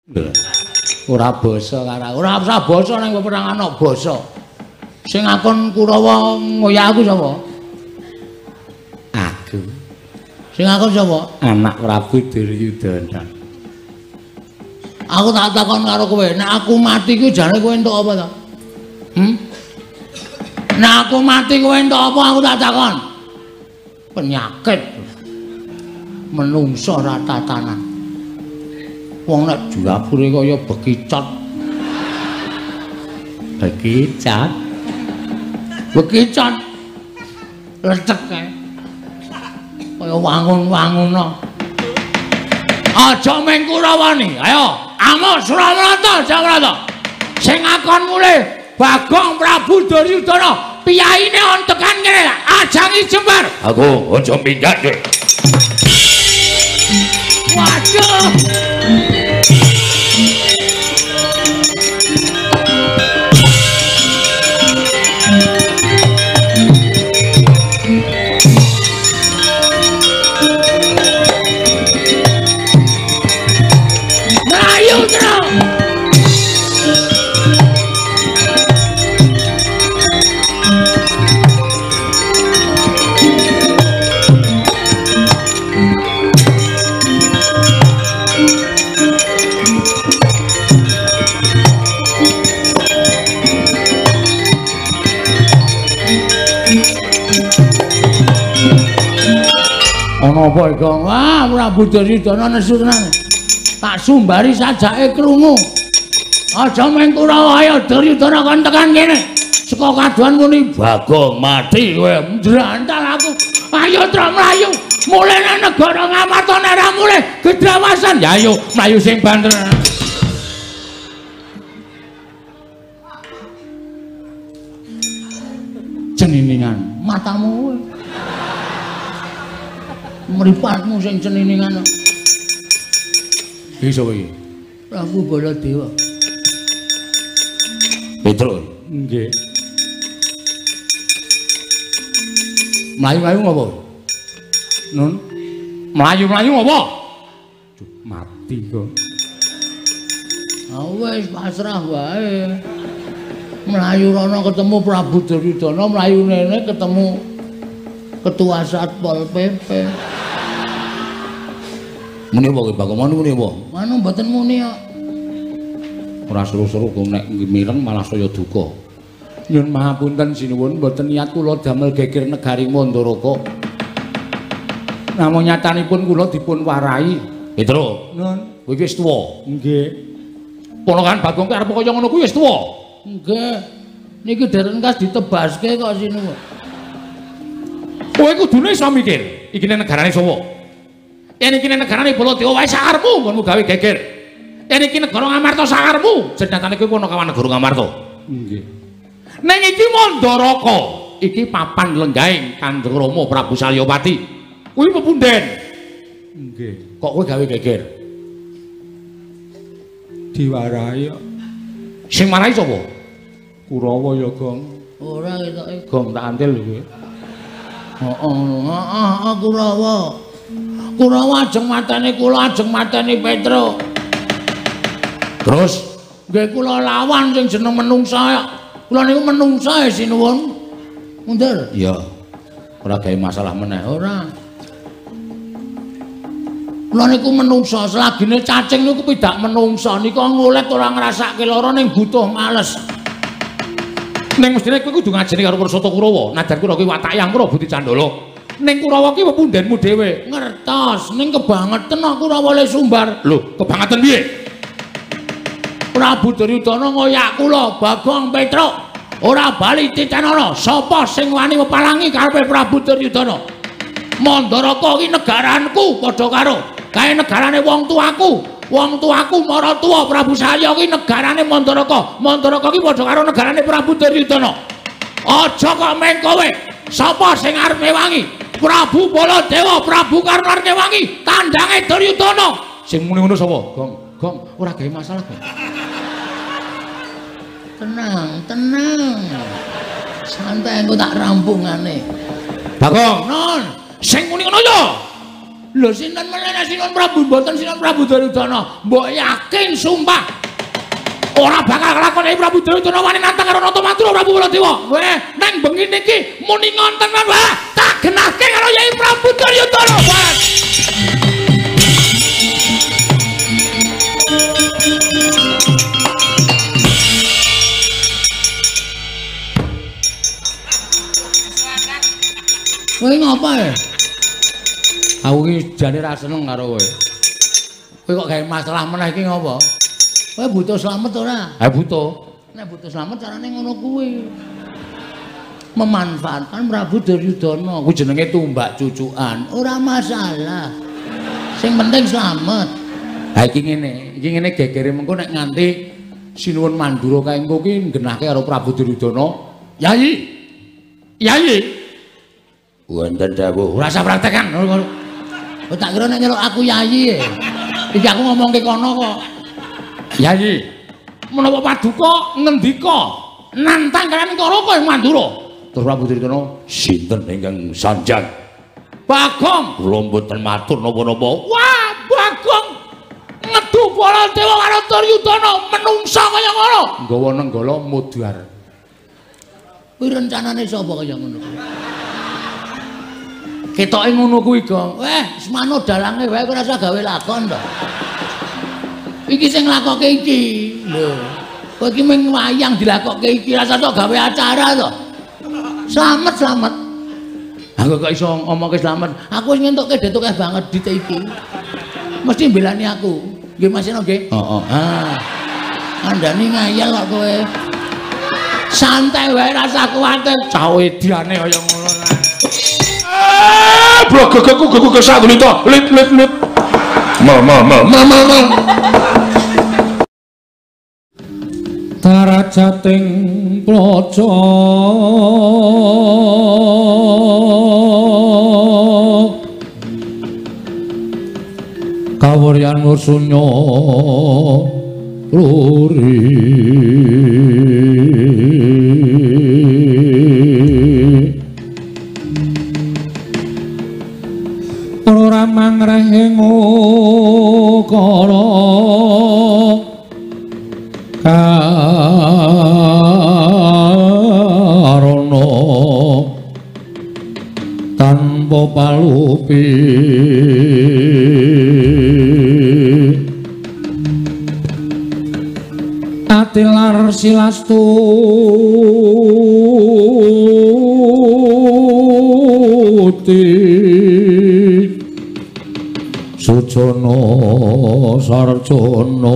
Ora basa karo ora usah basa ning peperangan ana basa. Sing ngakon Kurawa ngoyak aku sapa? Aku. Sing ngakon sapa? Anak Prabu Duryudana. Aku tak takon karo kowe, nek aku mati ku jane kowe entuk apa to? Nek aku mati kowe entuk apa aku tak takon? Penyakit. Menungso ra tatanan. Wong nek jurapure kaya bekicot. Bekicot. Bekicot. Lecek kae. Kaya wangun-wanguno. Aja meng Kurawani. Ayo, amuk Suramanata, Jagrata. Sing ngakon mulih Bagong Prabu Duryudana, piyaine on tekan kene, ajangi jembar. Aku aja minggat. Waduh. Ana apa iki? Wah, Prabu Duryudana nesu tenan. Tak sumbari sajake krungu. Aja meng Kurawa ayo Duryudana kon tekan kene. Saka kaduan muni Bagong mati kowe ndrantal aku. Ayo Tru mlayu. Mulih nang negara Ngamarta nek ora mulih gedrawasan. Ya ayo mlayu sing banter. Ceniningan matamu kowe. Mripatmu sing ceniningan. Iki sapa iki? Prabu Baladewa. Petruk. Nggih. Mlayu-mlayu ngopo? Nun. Mlayu-mlayu ngopo? Mati kok. Ah wis pasrah wae. Mlayu rono ketemu Prabu Duryudana, mlayu nene ketemu Ketua Satpol PP. Muni apa kowe Bagong muni apa? Manu mboten muni kok. Ora seru-seru kok nek mireng malah saya duka. Nyun mahapunten sinuwun mboten niat kula damel geger negari Mandaraka. Namung nyatanipun kula dipun warai. Petruk. Nun, Kowe wis tuwa. nggih. Ponakan Bagong arep kaya ngono kuwi wis tuwa. Nggih. Niki dereng kas ditebaske kok sinuwun. Kowe kudune iso mikir, iki negarane sapa? Yen iki negarane Baladewa wae sakarepmu nggonmu gawe geger. Yen iki negara Ngamarta sakarepmu, jenatane kowe ana kawan negara Ngamarta. Nggih. Ning iki Mandaraka, iki papan lenggaing Kanjeng Rama Prabu Salyapati. Kuwi pepunden. Nggih. Kok kowe gawe geger? Diwarai kok. Sing marai sapa? Kurawa ya, Gong. Ora ketoke Gong tak antil kowe. Heeh, Kurawa. Kurawa ajeng mateni kula, ajeng mateni Petruk. Terus Nggih kula lawan sing jeneng menungsa. Kula niku menungsa sinuwun. Mundur. iya. Ora gawe masalah meneh. Ora. Kula niku menungsa, selagine cacing niku pidak menungsa. Nika ngulet ora ngrasake lara ning butuh males. Ning mestine kowe kudu ngajeni karo Pursata Kurawa. Najan kula kuwi watak yang Kurawa Budi Candala. Ning Kurawa ki pepundenmu dhewe. Ngertos, ning kebangetan aku ora oleh sumbar. Lho, kebangetan piye? Prabu Duryudana ngoyak kula, Bagong Petruk. Ora bali titanana. Sapa sing wani mepalangi karepe Prabu Duryudana? Mandaraka ki negaranku padha karo kae negarane wong tuaku. Wong tuaku Maratua Prabu Salya ki negarane Mandaraka. Mandaraka ki padha karo negarane Prabu Duryudana. Aja kok meng kowe. Sapa sing arep ngewangi? Prabu Baladewa, Prabu Karna ngewangi tandange Duryudana. Sing muni ngono sapa? Gong, ora gawe masalah, Gong. Tenang. Santai engko tak rampungane. Bagong, Non, sing muni ngono ya. Lho sinten meneh Sinuwun Prabu mboten Sinuwun Prabu Duryudana. Mbok yakin sumpah ora bakal kelakon Prabu Duryudana wani nantang karo Natamadura Prabu Baladewa. Weh, nang bengi niki muni ngonten wae tak genahke karo Yai Prabu Duryudana. Kowe ngapa ya? Aku iki jane ra seneng karo kowe. Kowe kok gawe masalah meneh iki ngapa? Kowe butuh slamet ora? Ha butuh. Nek butuh slamet carane ngono kuwi. Memanfaatkan Prabu Duryudana. Kuwi jenenge tumbak cucukan. Ora masalah. Sing penting slamet. Ha iki ngene gegere mengko nek nganti Sinuwun Mandura kae engko ki nggenahke karo Prabu Duryudana. Yai. Yai. Wonten dawuh, ora usah praktekan ngono. Kok tak kira nek nyeluk aku yai. Iki aku ngomongke kono kok. Yai, menapa paduka ngendika nantang kalian karo kowe Mandura. Terus Prabu Duryudana, sinten ingkang sanjang? Bagong, kula mboten matur napa-napa. Wah, Bagong ngedu Baladewa karo Duryudana menungsa kaya ngono. Nggawa nenggala mudhar. Kuwi rencanane sapa kaya ngono? Ketoke ngono kuwi, Gong. Weh, semano dalange wae ora usah gawe lakon to. Iki sing lakoke iki. Lho. Kowe iki mung wayang dilakoke iki, ora usah gawe acara to. Slamet. Aku kok iso ngomongke slamet. Aku wis ngentukke detuke banget dite iki. Mesti mbelani aku. Nggih Mas Eno nggih? Heeh. Ah. Andani ngayal kok kowe. Santai wae ora usah kuwatir. Cah ediane kaya ngono. Blogogku kesadulita lit. Ma. Darajating placa kawuryan Mursunya luri ora mangrehing ukara karana tanpa palupi atilar silastu Sujana Sarjana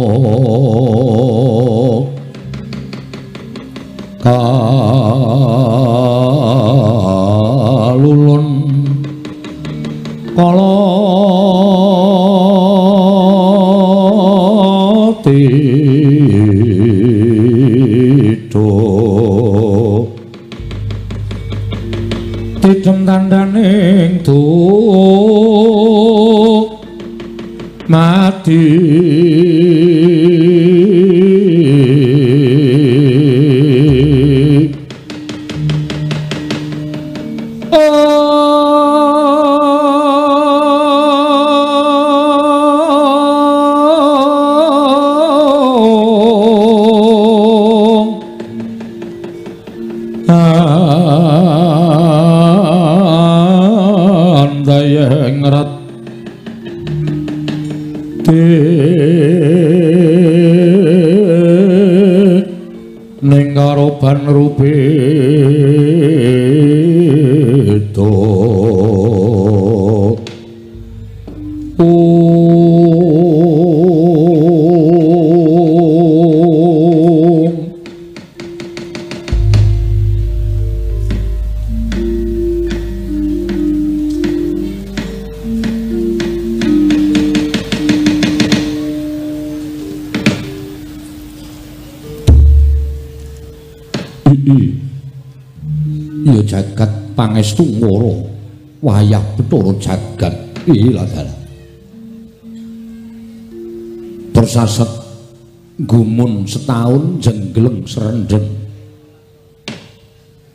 kalulun kala tito tidem tandaning mati andayeng rat ning karoban rupito ya jagat pangestu ngoro wayah Bathara jagat ilalah bersaset gumun setahun jenggleng serendeng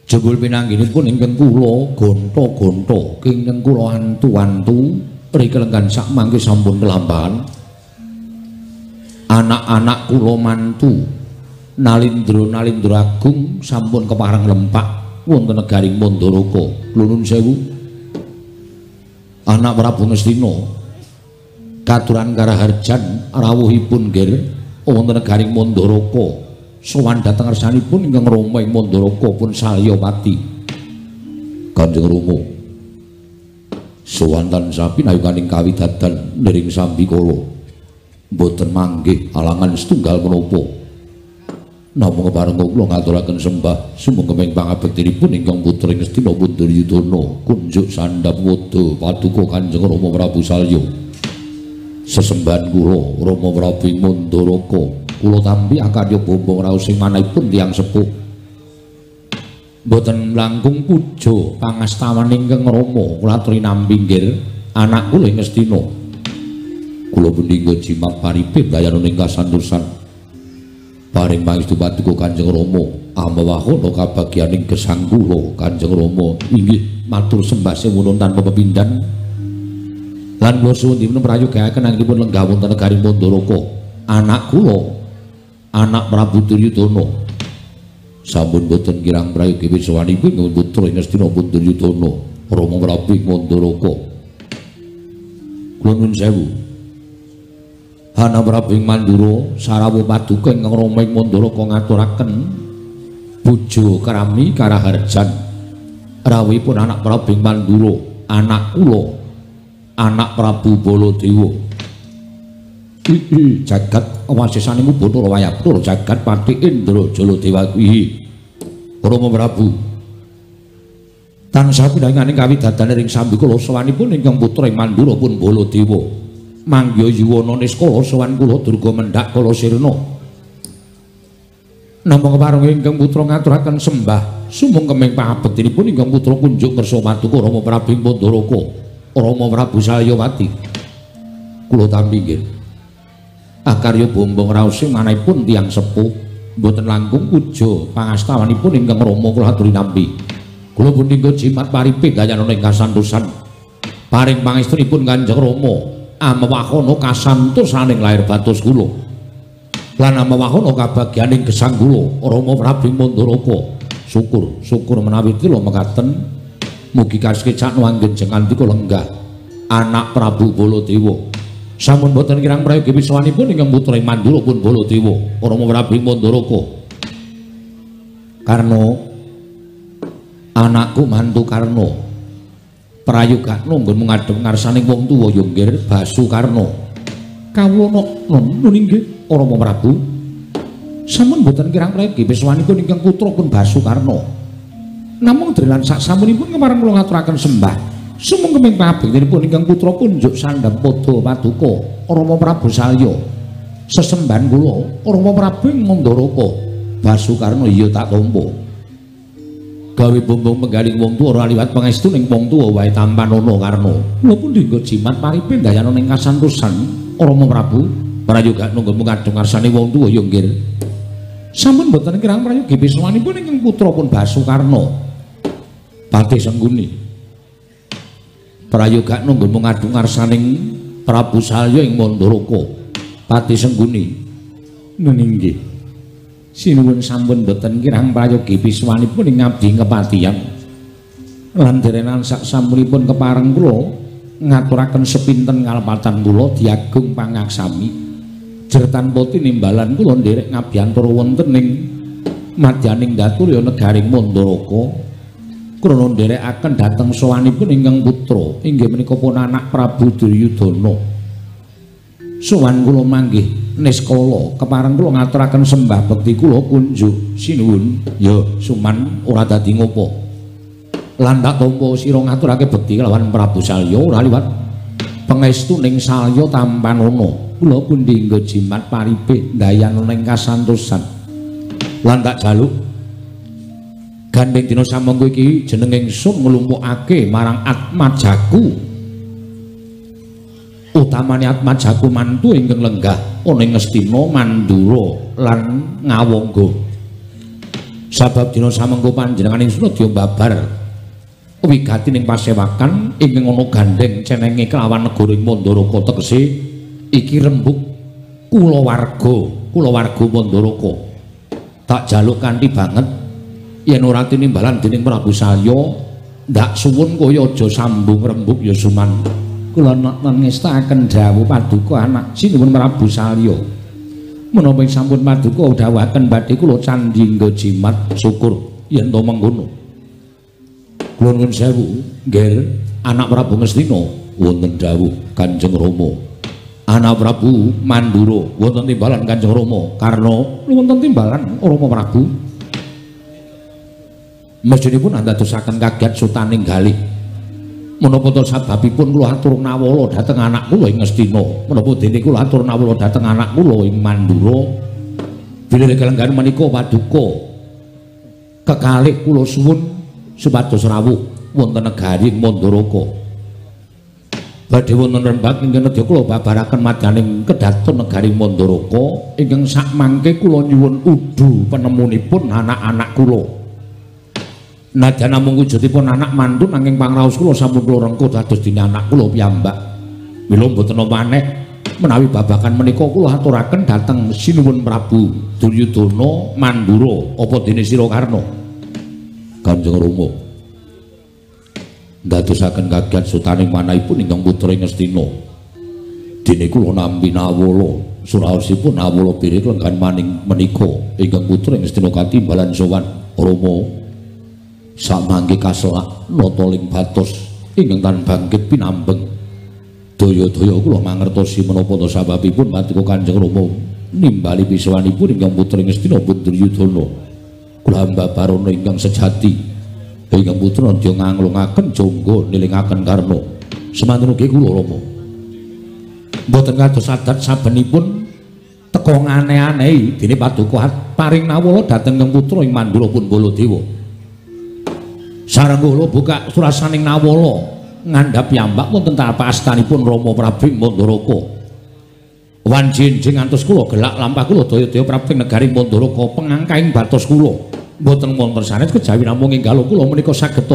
jebul pinangginipun ingkang kula gonta-gonta ingkang kula antu-antu Rikelenggan sak mangke sampun kelampahan. Anak-anak kula mantu Nalindra Agung sampun kepareng lempak wonten negaring Mandaraka. Nuwun sewu. Anak Prabu Ngastina katuran karaharjan rawuhipun nggir wonten negaring Mandaraka sowan dhateng ngarsanipun ingkang Rama ing Mandaraka pun Salyawati. Kanjeng Rama sowan tansah pinayunganing kawidadan nering sambikala boten manggih alangan setunggal menapa. Namung kepareng kula ngaturaken sembah sumangga ing pangabektinipun ingkang putra Ngastina Duryudana kunjuk sandhap wada paduka Kanjeng Rama Prabu Salya. Sesembahan kula Rama Prabu Mandaraka kula tampi akarya bombong raos sing manahipun tiyang sepuh. Boten langkung puja pangastawan ingkang Rama kula aturi nampi nggir anak kula Ngastina. Kula pendhingga jimat paripit dayaning kasantosan. Paring pangestu paduka Kanjeng Rama amawahana kabagyaning gesang kula Kanjeng Rama inggih matur sembah sewunun tanpa pepindhan lan kula suwun dipun prayogaken anggenipun lenggah wonten negari Mandaraka anak kula anak Prabu Duryudana sampun boten kirang prayogi wiswanipun ingkang putra Ngastina Duryudana Rama Prabu Mandaraka. Kula nuwun sewu. Hana Prabu Mandura sarawuh paduka ingkang Rama ing Mandaraka ngaturaken puja krami karaharjan rawuhipun anak Prabu Mandura anak kula anak Prabu Baladewa. Jagat wasesanimu Bathara Wayapura jagat Pati Indra Jaladewa kuwi Rama Prabu tansah pinayunganing kawidadan ing sambikala sawanipun ingkang putra ing Mandura pun Baladewa. Manggya yuwana niskala sowan kula durga mendhak kala sirna. Namung kepareng ingkang putra ngaturaken sembah sumangga ing pangabektinipun ingkang putra kunjuk kersa paduka Rama Prabu Mandaraka Rama Prabu Salyawati. Kula tampi nggih. Akarya bombong raos sing manahipun tiyang sepuh boten langkung puja pangastawanipun ingkang Rama kula aturi nampi. Kula punika jimat paripit dayaning kasantosan. Paring pangestunipun Kanjeng Rama amawahana kasantosaning lair batos kula lan amawahana kabagyaning gesang kula Rama Prabu Mandaraka. Syukur menawi kula mekaten mugi kasekecak nuanggen jengandika lenggah anak Prabu Baladewa sampun boten kirang prayogi wiswanipun ingkang putra ing Mandura pun Baladewa Rama Prabu Mandaraka. Karna anakku mantu Karna prayoga nunggun ngadhep ngarsaning wong tuwa ya nggih Basukarna. Kawula nuwun inggih Rama Prabu. Sampun boten kirang prayogi wiswanipun ingkang putra pun Basukarna. Namung drelan sak samunipun kemareng kula ngaturaken sembah. Sumangga ing pangabektinipun ingkang putra kunjuk sandhap pada paduka Rama Prabu Salya. Sesembahan kula Rama Prabu Mandaraka Basukarna iya tak tampa. Gawe bombong penggaling wong tuwa ora liwat pangestu ning wong tuwa wae tampanana Karna. Kula pun dinggo jimat paripin dayaning kasantosan Rama Prabu prayoga nunggu ngadhep ngarsane wong tuwa ya nggih. Sampun boten kirang prayogi wiswanipun ingkang putra pun Basukarna Pati Sengguni. Prayoga nunggu ngadhep ngarsaning Prabu Salya ing Mandaraka Pati Sengguni. Nuninggih. Sinuwun sampun boten kirang prayogi wiswanipun ing ngabdi kepatihan. Lan derenan sak samunipun kepareng kula ngaturaken sepinten kalpatan kula diagung pangaksami. Jertan poti nimbalan kula nderek ngabyantura wonten ing madyaning daturya negaring Mandaraka. Krana nderekaken dhateng sowanipun ingkang putra inggih menika pun anak Prabu Duryudana. Sowan kula manggih niskala kepareng kula ngaturaken sembah bekti kula kunjuk sinuwun ya suman ora dadi ngopo lan tak tampa sira ngaturake bekti kelawan Prabu Salya ora liwat pangestu ning Salya tampanana kula pun dinggo jimat paripik dayaning kasantosan lan tak jaluk gandeng dina samangga iki jeneng ingsun nglumpukake marang Atmajaku utamane Atmajaku mantu ingkang lenggah ana ing Ngastina Mandura lan Ngawangga. Sabab dina samengko panjenengan ingsun dya babar wigati ning pasewakan ingkang ana gandeng cenenge kelawan negara Mandaraka tegese iki rembug kulawarga Mandaraka. Tak jaluk kanthi banget yen ora tinimbalan dening Prabu Salya ndak suwun kaya aja sambung rembug ya Suman. Kula ngestaken dawuh paduka anak sinuwun Prabu Salya. Menapa sampun paduka dawuhaken badhe kula candhingga jimat syukur yen to mengkono. Kula nuwun sewu, nggih anak Prabu Ngastina wonten dawuh Kanjeng Rama. Anak Prabu Mandura wonten timbalan Kanjeng Rama karna wonten timbalan Rama Prabu. Mesthinipun andadosaken kaget sutaning galih. Menapa to sababipun kula atur nawala dhateng anak kula ing Ngastina. Menapa dene kula atur nawala dhateng anak kula ing Mandura. Bilih kalenggan menika paduka kekalih kula suwun supados rawuh wonten negari Mandaraka. Badhe wonten rembag ingkang nedya kula babaraken madyaning kedaton negari Mandaraka ingkang sakmangke kula nyuwun udu penemunipun anak-anak kula. Nadyan namung wujudipun anak mantun nanging pangraos kula sampun kula rengkuh dados dene anak kula piyambak. Mila mboten maneh menawi babagan menika kula aturaken dhateng sinuwun Prabu Duryudana Mandura apa dene Sira Karna. Kanjeng Rama ndadosaken kagiat sutaning manahipun ingkang putra Ngastina. Dene kula nampi nawala suraosipun nawala pirih lenggan maning menika ingkang putra Ngastina katimbalan sowan Rama. Samangke kaselak nata ling batos ingkang tan bangkit pinambeng. Daya-daya kula mangertosi menapa to sababipun paduka Kanjeng Rama nimbali piswanipun ingkang putra Ngastina Duryudana. Kula mbabarana ingkang sejati ingkang putra nadya nganglungaken jangga nilingaken karna semanten ugi kula Rama. Mboten kados adat sabenipun teka ngane-anehi dene paduka paring nawala dhateng ingkang putra ing Mandura pun Baladewa. Sareng kula buka surasaning nawala ngandhap piyambak wonten tanpa astanipun Rama Prabu Mandaraka. Wanjing-jing ngantos kula gelak lampah kula daya-daya Prabu negari Mandaraka pengangkaing batos kula. Mboten wonten sanes kejawi namung enggal kula menika saged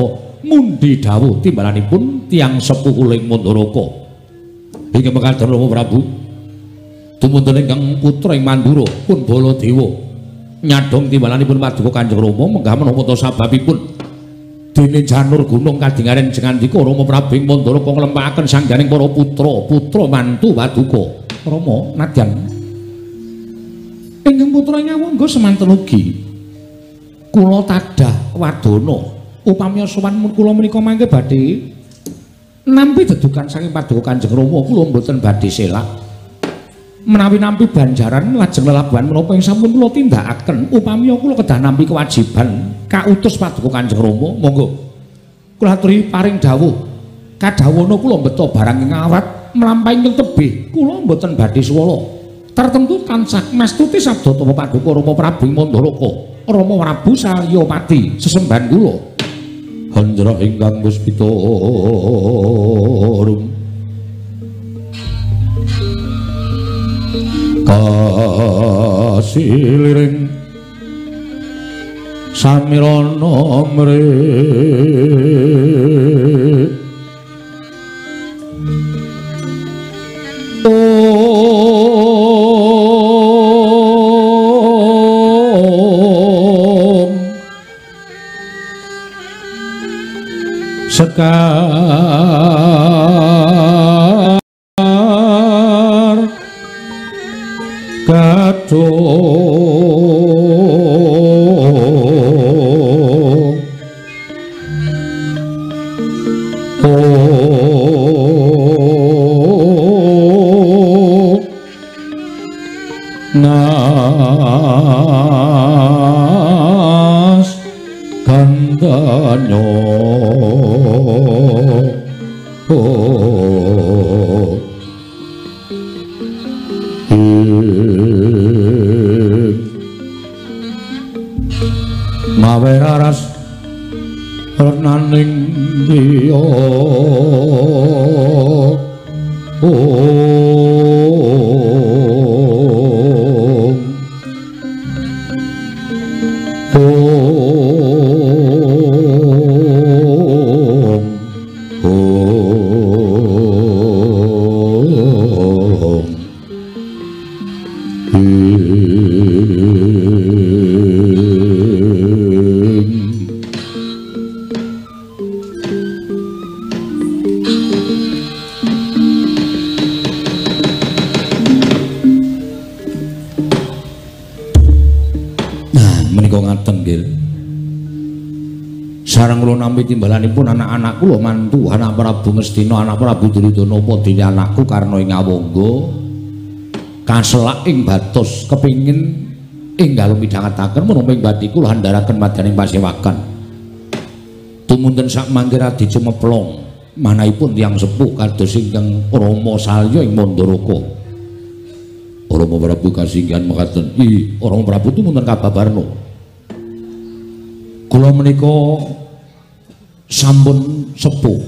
mundi dawuh timbalanipun tiyang sepuh kula ing Mandaraka. Inggih mekaten Rama Prabu. Tumuntun ingkang putra ing Mandura pun Baladewa nyadong timbalanipun paduka Kanjeng Rama menggah menapa to sababipun dene janur gunung kadingaren jengandika Rama Prabu ing Mandaraka nglempahaken sangganing para putra mantu paduka. Rama nadyan ingkang putra nyawangga semanten ugi kula tadah wadana upami sowan kula menika mangke badhe nampi dedukan saking paduka Kanjeng Rama kula mboten badhe selak menawi nampi banjaran lajeng lelabuhan menapa ing sampun kula tindakaken upami kula kedah nampi kewajiban kautus paduka Kanjeng Rama monggo kula aturi paring dawuh kadhawana kula mbeta barang ing awat mlampahi ing tebih kula mboten badhe swala tertentu tansah mastuti sabda tapa paduka Rama Prabu Mandaraka Rama Prabu Salyapati sesembahan kula Handra ingkang puspita kasiliring samirana mrih sekar kadung nas kandanya mawe aras renaning dia Menika ngaten nggih. Sareng kula nampi timbalanipun anak-anak kula mantu anak Prabu Ngastina, anak Prabu Duryudana apa dene anakku Karna ing Ngawangga kaselak ing batos kepingin enggal midhangetaken menapa ing badhe kula handharaken madyaning pasewakan. Tumunten sak mangke Radi Cemeplong manahipun tiyang sepuh kados ingkang Rama Salya ing Mandaraka. Rama Prabu kasinggihan mekaten. Rama Prabu tumunten kababarna. Kula menika sampun sepuh.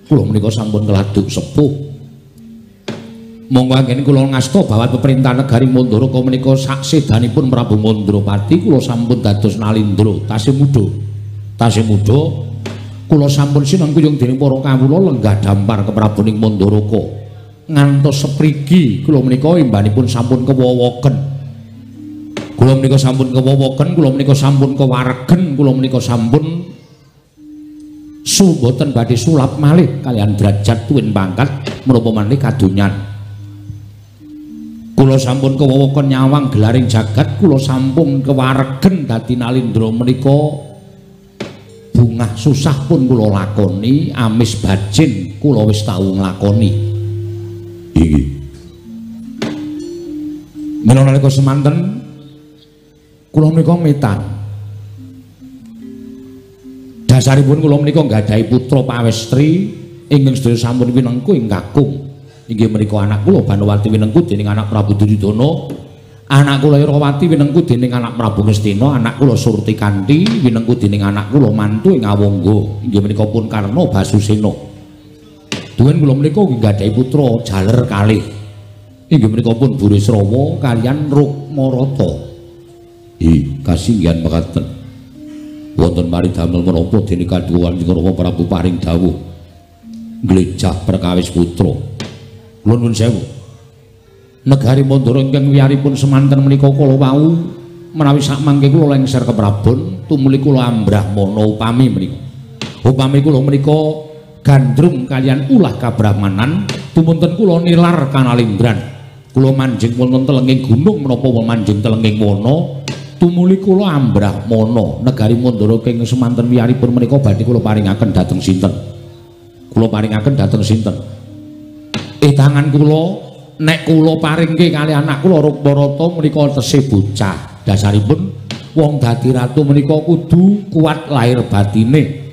Kula menika sampun keladuk sepuh. Monggo anggen kula ngasta bawat peperintah negari Mandaraka menika sak sedanipun Prabu Mandrapati kula sampun dados nalindra tasih muda kula sampun sinengkuyung dening para kawula lenggah dampar ke Prabuning Mandaraka ngantos seprigi kula menika imbanipun sampun kewowoken. Kula menika sampun kewowoken, kula menika sampun kewaregen, kula menika sampun boten badhe sulap malih kalian derajat tuwin pangkat menapa manih kadonyan. Kula sampun kewowoken nyawang gelaring jagat, kula sampun kewaregen dadi nalindra menika bungah susah pun kula lakoni, amis bajin kula wis tau nglakoni. Iki. Mila nalika semanten kula menika metan. Dasaripun kula menika nggadahi putra pawestri ingkang sedaya sampun winengku ing kakung. Inggih menika anak kula Banowati winengku dening anak Prabu Duryudana, anak kula Irawati winengku dening anak Prabu Ngastina, anak kula Surtikanti winengku dening anak kula mantu ing Ngawangga. Inggih menika pun Karna Basusena. Duwen kula menika nggadahi putra jaler kalih. Inggih menika pun Burisrawa kaliyan Rukmarata. Kasinggihan mekaten. Wonten mari damel menapa dene kaduwan Rama Prabu paring dawuh glejah perkawis putra. Kula nuwun sewu. Negari Mandara ingkang wiyaripun semanten menika kala wau menawi sak mangke kula lengser ke Prabon tumuli kula ambrahmana upami menika. Upami kula menika gandrung kalian ulah kabrahmanan tumunten kula nilar kanalindran. Kula manjing wonten telenging gunung menapa manjing telenging wana tumuli kula ambrahmana negari Mandara ing semanten wiyaripun menika badhe kula paringaken dhateng sinten? Kula paringaken dhateng sinten? Tangan kula nek kula paringke kali anak kula Rukmarata menika tesih bocah. Dasaripun wong dadi ratu menika kudu kuat lahir batine.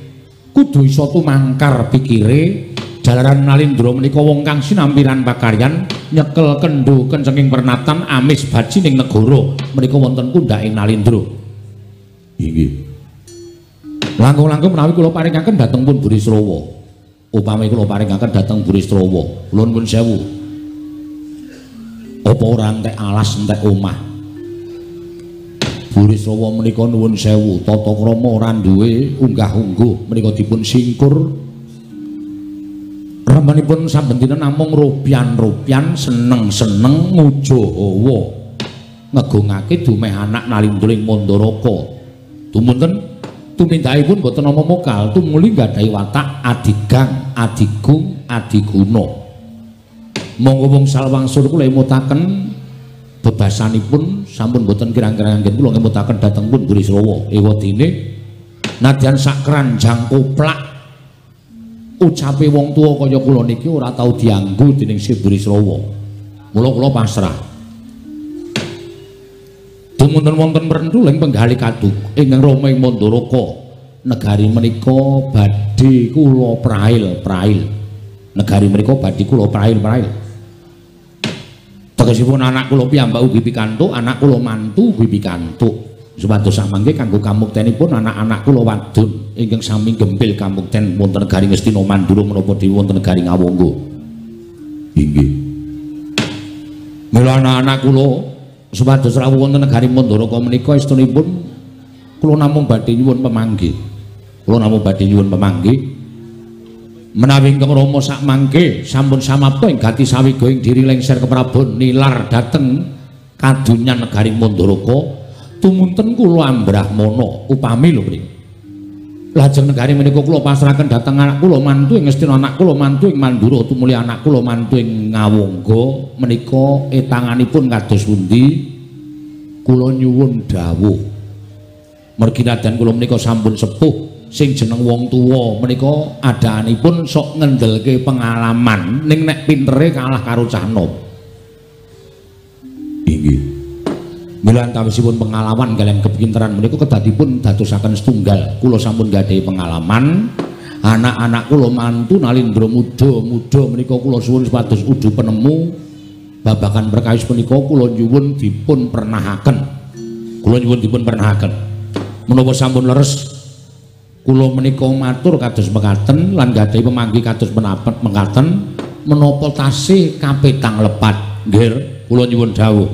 Kudu iso tumangkar pikire. Jalaran nalindra menika wong kang sinampiran pakaryan nyekel kendho kencenging pernatan amis baji ning negara menika wonten pundhake nalindra. Inggih. Langkung-langkung menawi kula paringaken dhateng pun Burisrawa. Upami kula paringaken dhateng Burisrawa, kula nuwun sewu. Apa ora entek alas entek omah? Burisrawa menika nuwun sewu, tata krama ora duwe unggah-ungguh menika dipun singkur. Ramanipun saben dina namung ropyan-ropyan seneng-seneng nguja hawa. Ngegungake dumeh anak nalindra ing Mandaraka. Tumunten tumindakipun boten nama mokal tumuli nggadahi watak adigang, adigung, adiguna. Monggo wong salwangsul kula emutaken bebasanipun sampun boten kirang-kirang anggen kula ngemutaken dhateng pun Burisrawa. Ewadene nadyan sak kranjang koplak ucape wong tuwa kaya kula niki ora tau dianggo dening Si Burisrawa. Mula kula pasrah. Dumunten wonten mrentuling penggali kaduk ingkang Rama ing Mandaraka negari menika badhe kula prail-prail. Negari menika badhe kula prail-prail. Tegesipun anak kula piyambak ugi pikantuk, anak kula mantu ugi pikantuk. Supados samangke kanggo kamuktenipun anak-anak kula wadon ingkang sami gempil kamukten wonten negari Ngastina Mandura menapa dhewe wonten negari Ngawangga. Inggih. Mila anak-anak kula supados rawuh wonten negari Mandaraka menika estunipun kula namung badhe nyuwun pamanggih. Kula namung badhe nyuwun pamanggih menawi ingkang Rama sak mangke sampun samapta ing gati sawiga ing diri lengser ke Prabon nilar dhateng kadonyan negari Mandaraka tumunten kula ambrahmana upami lho mriki. Lajeng negari menika kula pasrahaken dhateng anak kula mantu ing Ngastina, anak kula mantu ing Mandura, tumuli anak kula mantu ing Ngawangga menika etanganipun kados pundi kula nyuwun dawuh Mergi nadan kula menika sampun sepuh sing jeneng wong tuwa menika adaanipun sok ngendelke pengalaman ning nek pintere kalah karo cah nom. Inggih. Mila antawisipun pengalaman kalian kepinteran menika kedadipun dadosaken setunggal. Kula sampun gadhahi pengalaman. Anak-anak kula mantu nalindra muda menika kula suwun supados udu penemu babagan perkawis menika kula nyuwun dipun pernahaken. Kula nyuwun dipun pernahaken. Menapa sampun leres kula menika matur kados mekaten lan gadhahi pemanggih kados mekaten menapa tasih kapetang lepat nggih kula nyuwun dawuh.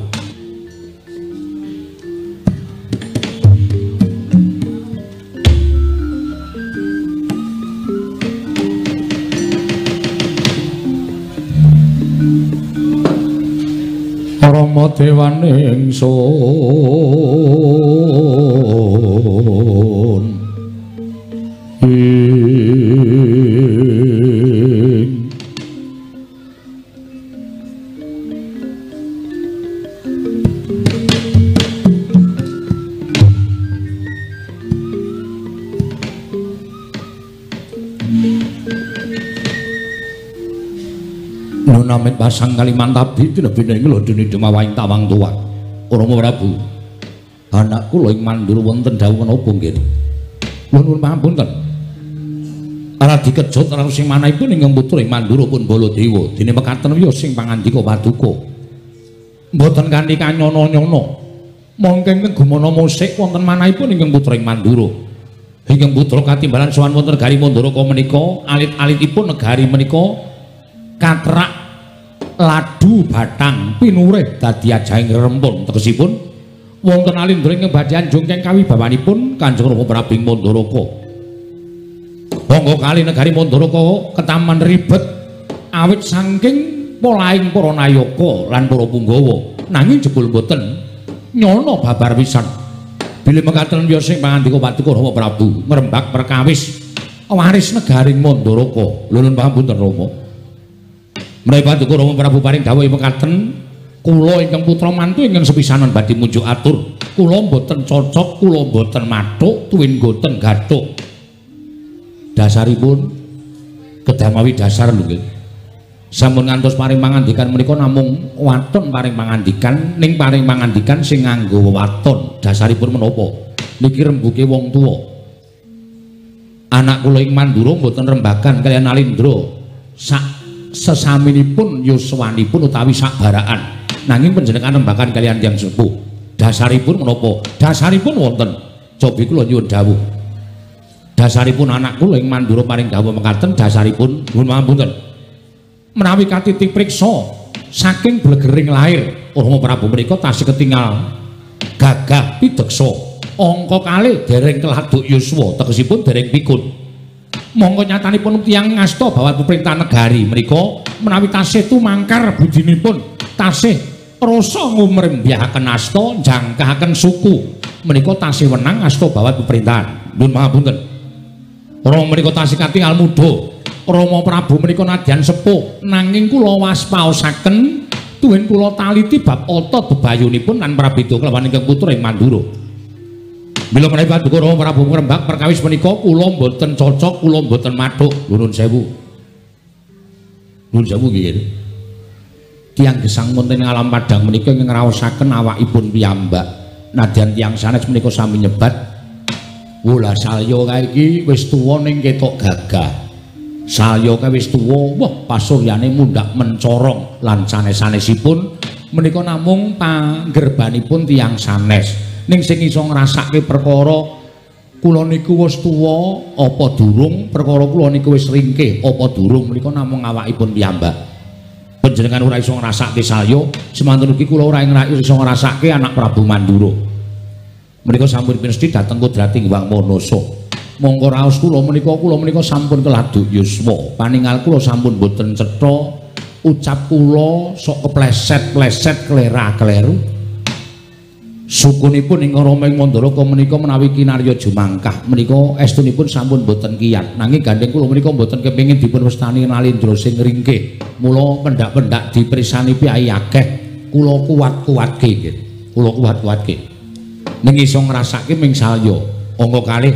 Rama dewane ingsun Nunamit pasang Kalimantabi tinebine nglodhoni demawaing tawang tuwa. Rama Prabu. Anak kula ing Mandura wonten dawuh menapa nggih? Nuwun pangapunten. Ara dikejut karo sing manahipun ingkang putra ing Mandura pun Baladewa. Dene mekaten wiya sing pangandika paduka. Mboten kanthi kanyana-nyana. Mongkeng gumana musik wonten manahipun ingkang putra ing Mandura. Ingkang putra katimbalan sowan wonten negari Manduraka menika, alit-alitipun negari menika katrak ladu batang pinurih dadi ajahing rempun tegesipun wonten alindra ing badhean jongkeng kawibawanipun Kanjeng Rama Prabu Manduraka. Monggo kali negari Manduraka ketaman ribet awit saking polaing para nayaka lan para punggawa nanging jebul boten nyana babar pisan. Bilih mekaten ya sing pangandika paduka Rama Prabu ngrembak perkawis waris negari Manduraka. Lho nuwun pangapunten Rama. Menawi paduka Rama Prabu paring dawuh mekaten, kula ingkang putra mantu ingkang sepisanan badhe munjuk atur. Kula mboten cocok, kula mboten mathuk, tuwin mboten gathuk. Dasaripun kedah mawi dasar lho nggih. Sampun ngantos paring pangandikan menika namung waton paring pangandikan, ning paring pangandikan sing nganggo waton. Dasaripun menapa? Niki rembuke wong tuwa. Anak kula ing Mandura mboten rembagan kaliyan Alindra. Sak sesaminipun yuswanipun utawi sakbaraan nanging panjenengan rembakan kalian tiyang sepuh. Dasaripun menapa? Dasaripun wonten cobi kula nyuwun dawuh. Dasaripun anak kula ing Mandura paring dawuh mekaten dasaripun nuwun pangapunten. Menawi katitik priksa saking blegering lair Rama Prabu menika tasih ketingal gagah pideksa. Angka kalih dereng keladuk yuswa tegesipun dereng pikun. Monggo nyatanipun tiyang ngasta bawah perintah negari menika menawi tasih tumangkar budinipun tasih rasa ngumrembyahaken asta njangkahaken suku menika tasih wenang asta bawah pemerintahan. Nuwun pangapunten. Rama menika tasih katingal muda. Rama Prabu menika nadyan sepuh nanging kula waspaosaken tuwin kula taliti bab ata bebayunipun lan prabéda kelawan ingkang putra ing Mandura. Bila menawi paduka Rama Prabu ngrembak perkawis menika kula mboten cocok, kula mboten mathuk. Nuwun sewu. Nuwun sewu nggih. Tiyang gesang wonten ing alam padang menika ingkang ngraosaken awakipun piyambak. Nadyan tiyang sanes menika sami nyebat. Wula salya kae iki wis tuwa ning ketok gagah. Salya kae wis tuwa, wah pasuryane mundhak mencorong lan sanes-sanesipun menika namung panggerbanipun tiyang sanes. Ning sing iso ngrasake perkara kula niku wis tuwa apa durung, perkara kula niku wis ringkih apa durung menika namung awakipun piyambak. Panjenengan ora iso ngrasake salya, semanten ugi kula ora iso ngrasake anak Prabu Mandura. Menika sampun pinesti dhateng Kodrating Wang Manasa. Monggo raos kula menika sampun keladuk yuswa. Paningal kula sampun boten cetha, ucap kula sok kepleset-pleset klera-kleru. Sukunipun ing Rama ing Manduraka menika menawi kinarya jumangkah menika estunipun sampun boten kiyat nanging gandeng kula menika boten kepengin dipun westani Nalindra sing ringkih mula pendak-pendak diprisani piyai akeh kula kuat-kuatke nggih kula kuat-kuatke ning iso ngrasake ming salya. Angka kalih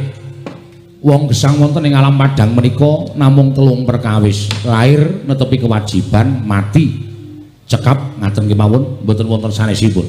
wong gesang wonten ing alam padang menika namung 3 perkawis. Lair netepi kewajiban, mati cekap ngaten kemawon mboten wonten sanesipun.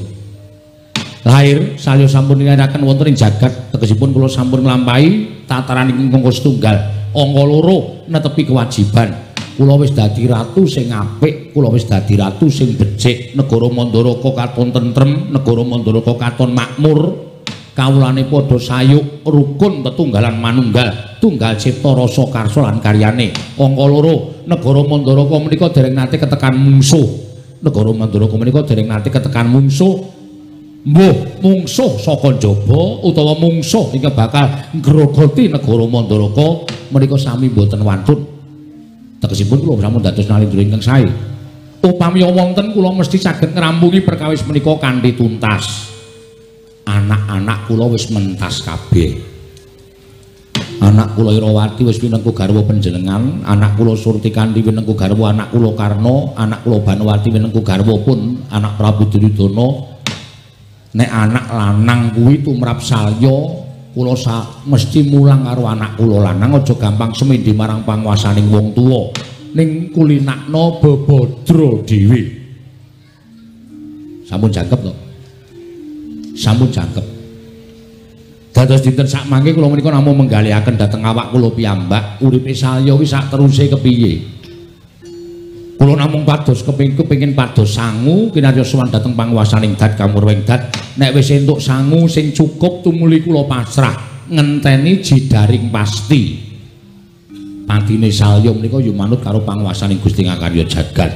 Lair salya sampun nindakaken wonten ing jagat tegesipun kula sampun nglampahi tataran ing angka setunggal. Angka 2 netepi kewajiban. Kula wis dadi ratu sing apik, kula wis dadi ratu sing becik. Negara Mandaraka katon tentrem, negara Mandaraka katon makmur. Kawulane padha sayuk rukun tetunggalan manunggal tunggal cipta rasa karsa lan karyane. Angka 2 negara Mandaraka menika dereng nate ketekan mungsuh. Negara Mandaraka menika dereng nate ketekan mungsuh. Mbuh mungsuh saka njaba utawa mungsuh ingkang bakal ngrogoti negara Mandaraka menika sami boten wantun. Tegesipun kula sampun dados nalindra ingkang sae. Upami wonten kula mesti saged ngrampungi perkawis menika kanthi tuntas. Anak-anak kula wis mentas kabeh. Anak kula Irawati wis winengku garwa panjenengan, anak kula Surtikanti winengku garwa anak kula Karna, anak kula Banwati winengku garwa pun anak Prabu Duryudana. Nek anak lanang kuwi tumrap salya, kula mesti mulang karo anak kula lanang aja gampang semendhi marang panguwasaning wong tuwa. Ning kulinakna bebodro dhewe. Sampun jangkep to? Sampun jangkep. Dados dinten sak mangke kula menika namung menggalihaken dhateng awak kula piyambak, uripe salya kuwi sak teruse kepiye. Kula namung pados kepengin pados sangu kinarya sowan dhateng panguwasaning dat kamurweng dat. Nek wis entuk sangu sing cukup tumuli kula pasrah ngenteni jidaring pasti. Patine salya menika yo manut karo panguwasaning Gusti Ngakarya jagat.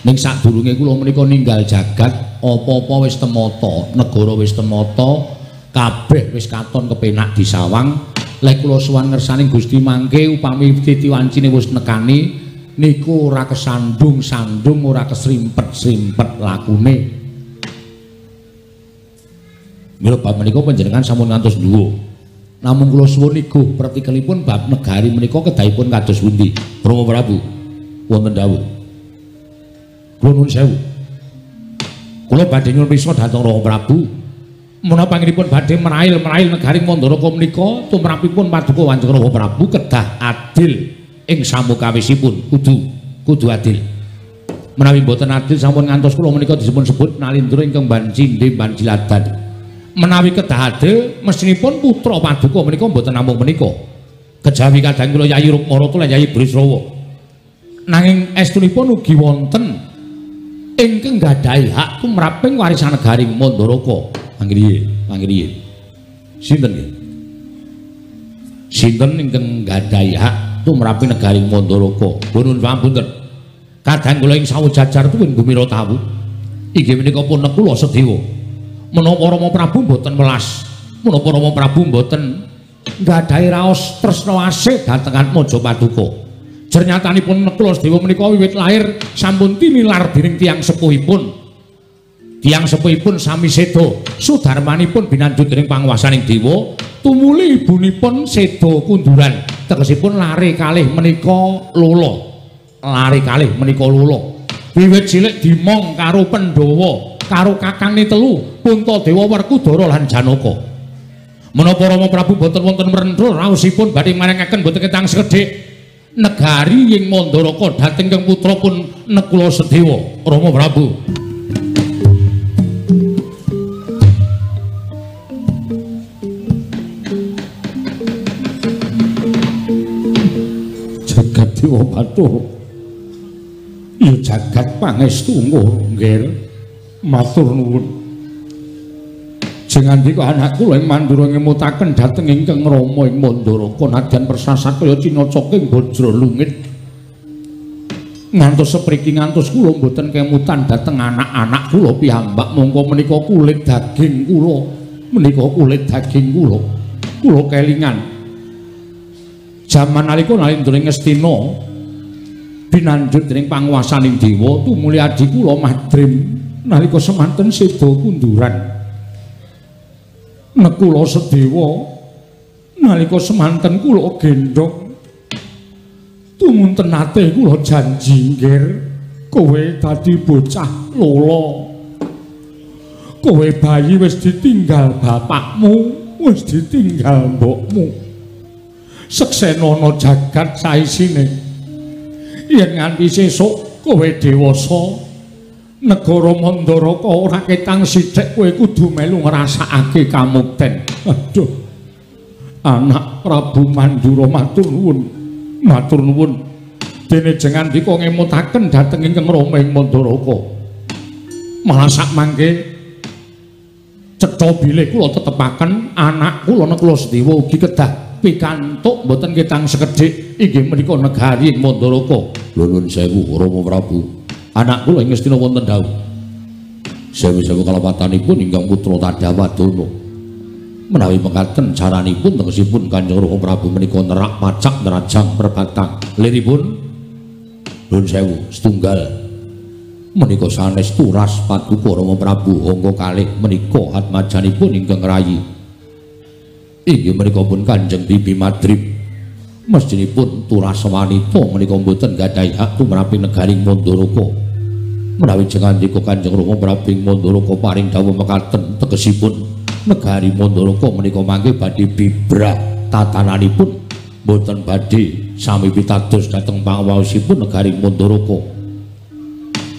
Ning sadurunge kula menika ninggal jagat, apa-apa wis temata, negara wis temata, kabeh wis katon kepenak disawang. Lek kula sowan ngersaning Gusti mangke upami titi wancine wis nekani niku ora kesandung-sandung, ora kesrimpet-srimpet lakune. Mila bab menika panjenengan sampun ngantos dhuwur. Namung kula suwun niku pratikelipun bab negari menika kedahipun kados pundi? Rama Prabu wonten dawuh. Kula nuwun sewu. Kula badhe nyuwun pirsa dhateng Rama Prabu. Menapa panjenenganipun badhe merail negari Mandaraka menika tumrapipun paduka Kanjeng Rama Prabu kedah adil ing samukawisipun kudu adil. Menawi boten adil sampun ngantos kula menika disebut sebut nalindra ingkang banjinde banjiladan. Menawi kedah adil mestinipun putra paduka menika boten namung menika. Kejawi kadang kula Yayi Rukmarata lan Yayi Brisrawa. Nanging estunipun ugi wonten ingkang gadhahi hak tumraping warisan negari Mandaraka. Panggriye. Sinten nggih? Sinten ingkang gadhahi hak tumraping negari Mandaraka? Nuwun pamunten. Kadang kula ing sawajajar tuwin gumira tawu. Inggih menika pun kula Sedewa. Menapa Rama Prabu mboten welas, menapa Rama Prabu mboten gadhahi raos tresna asih dhateng Majapaduka. Jernyatanipun kula Sedewa menika wiwit lair sampun tinilar dening tiyang sepuhipun. Tiyang sepuhipun sami seda, sudarmanipun binanjut dening panguwasaning dewa, tumuli ibunipun seda kunduran. Tegesipun lare kalih menika Lula. Lare kalih menika Lula. Wiwit cilik dimong karo Pandhawa, karo kakangne telu, Puntadewa, Werkudara lan Janaka. Menapa Rama Prabu boten wonten mrentul raosipun badhe maringaken boten ketang sekedhik negari ing Mandaraka dhateng kang putra pun Nekula Sedewa Rama Prabu. Jagat Dewa Bathara. Ya jagat pangestu nggih. Matur nuwun. Jengandika anak kula ing Mandura ngemutaken dhateng ingkang Rama ing Mandaraka nadyan persasat kaya cinaca ing Bajralungit. Ngantos sepriki ngantos kula mboten kemutan dhateng anak-anak kula piyambak mongko menika kulit daging kula. Menika kulit daging kula. Kula kelingan. Jaman nalika nalindra Ngastina binanjut dening panguwasaning dewa tumuli adhi kula Madrim nalika semanten seda kunduran. Nekula Sedewa nalika semanten kula gendhong tumunten nate kula janji nggih kowe dadi bocah Lala kowe bayi wis ditinggal bapakmu, wis ditinggal mbokmu. Seksenana jagat saisine. Yen nganti sesuk kowe dewasa, negara Mandaraka ora ketang sithik kowe kudu melu ngrasakake kamukten. Aduh. Anak Prabu Mandura matur nuwun. Matur nuwun. Dene jengandika ngemutaken dhateng ingkang Rama ing Mandaraka. Malah sak mangke cetha bilih kula tetepaken anak kula Kula Sedewa ugi kedah pikantuk mboten ketang sekedhik inggih menika negari ing Mandaraka. Lho nuwun sewu Rama Prabu. Anak kula ing Ngastina wonten dawuh. Sewu-sewu kalapatanipun ingkang putra Tadawadana. Menawi mekaten caranipun tegesipun Kanjeng Rama Prabu menika nerak macak nerajang perbatang. Liripun nuwun sewu setunggal menika sanes turas paduka Rama Prabu angka kalih menika atmajanipun ingkang rayi. Inggih menika pun Kanjeng Bibi Madrib. Mestinipun turas wanita menika mboten gadhahi hak tumrapi negari Mandaraka. Menawi jengandika Kanjeng Rama Prabu ing Mandaraka paring dawuh mekaten tegesipun negari Mandaraka menika mangke badhe bibrah tatananipun mboten badhe sami pitados dhateng pangawaosipun negari Mandaraka.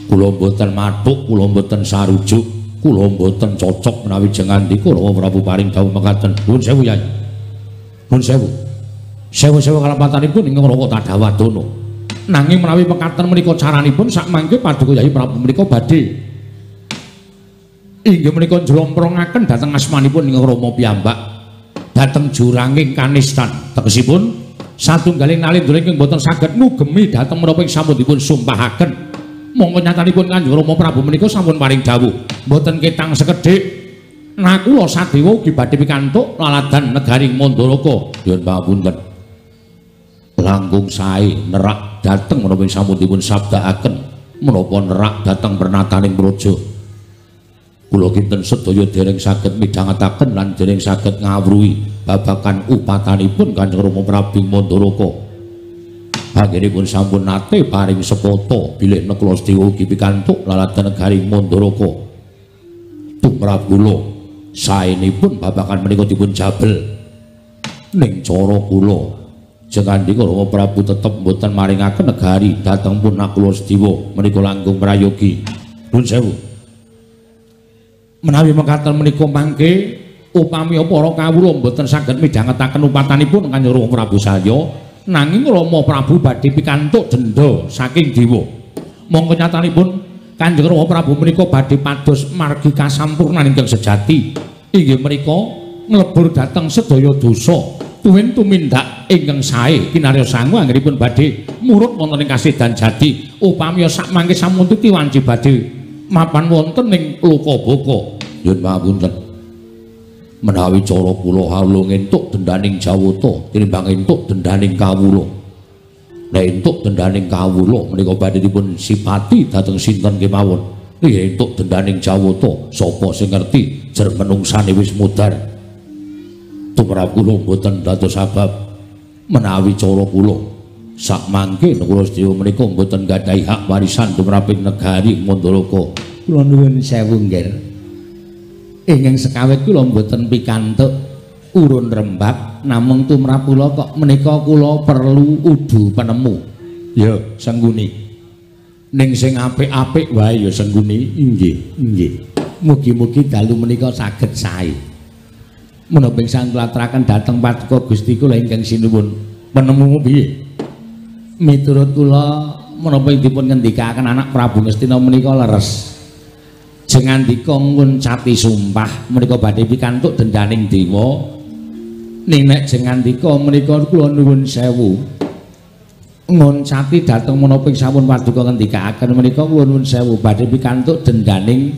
Kula mboten mathuk, kula mboten sarujuk, kula mboten cocok menawi jengandika Rama Prabu paring dawuh mekaten. Nuwun sewu Yai. Nuwun sewu. Sewu-sewu kalampatanipun ingkang Rama Tadawadana. Nanging menawi mekaten menika caranipun sak mangke paduka Yai Prabu menika badhe inggih menika njlomprongaken dhateng asmanipun ingkang Rama piyambak dhateng juranging kanistan. Tegesipun satunggaling nalendra ingkang boten saged ngugemi dhateng menapa ing sampun dipun sumpahaken. Monggo nyatanipun Kanjeng Rama Prabu menika sampun paring dawuh mboten ketang sekedhik nakula Sadewa ugi badhe pikantuk laladan negari Mandaraka. Nyuwun pangapunten. Langkung sae nerak dhateng menapa ing sampun dipun sabdakaken menapa nerak dhateng pernataning praja. Kula kinten sedaya dereng saged midhangetaken lan dereng saged ngawruhi babagan upatanipun Kanjeng Rama Prabu ing Mandaraka. Anggenipun sampun nate paring sepata bilih Kula Sedewa ugi pikantuk laladan negari Mandaraka. Tumrap kula saenipun babagan menika dipun jabel. Ning cara kula jengandika Rama Prabu tetep mboten maringaken negari dhateng pun Kula Sedewa menika langkung prayogi. Nuwun sewu. Menawi mekaten menika mangke upami para kawula mboten saged midhangetaken upatanipun Kanjeng Rama Prabu saya nanging Rama Prabu badhe pikantuk denda saking dewa. Monggo nyatanipun Kanjeng Rama Prabu menika badhe pados margi kasampurnan ingkang sejati. Inggih menika nglebur dhateng sedaya dosa, tuwin tumindak ingkang sae kinarya sangu anggenipun badhe murut wonten ing kasedan jati. Upami sak mangke samuntuti wanci badhe mapan wonten ing Lokabaka. Nyuwun pangapunten. Menawi cara kula hawlu entuk dendaning Jawata tinimbang entuk dendaning kawula. Nek entuk dendaning kawula menika badhe dipun sipati dhateng sinten kemawon. Nek entuk dendaning Jawata sapa sing ngerti jer menungsane wis mudhar. Tumrap kula mboten dados sabab menawi cara kula sak mangke Kula Sedewa menika mboten gadhahi hak warisan tumraping negari Mandaraka. Kula nuwun sewu nggih. Ingkang sekawit kula mboten pikantuk urun rembab namung tumrap kula kok menika kula perlu udu penemu. Ya, sengguni. Ning sing apik-apik wae ya sengguni. Inggih, inggih. Mugi-mugi dalu menika saged sae. Menapa ingkang klaturaken dhateng paduka Gusti kula ingkang sinuwun penemu piye? Miturut kula menapa dipun ngendikaken anak Prabu Ngastina menika leres. Jengandika nguncati sumpah menika badhe pikantuk dendaning dewa. Ning nek jengandika menika kula nuwun sewu nguncati dhateng menapa sampun paduka ngendikaken menika kula nuwun sewu badhe pikantuk dendaning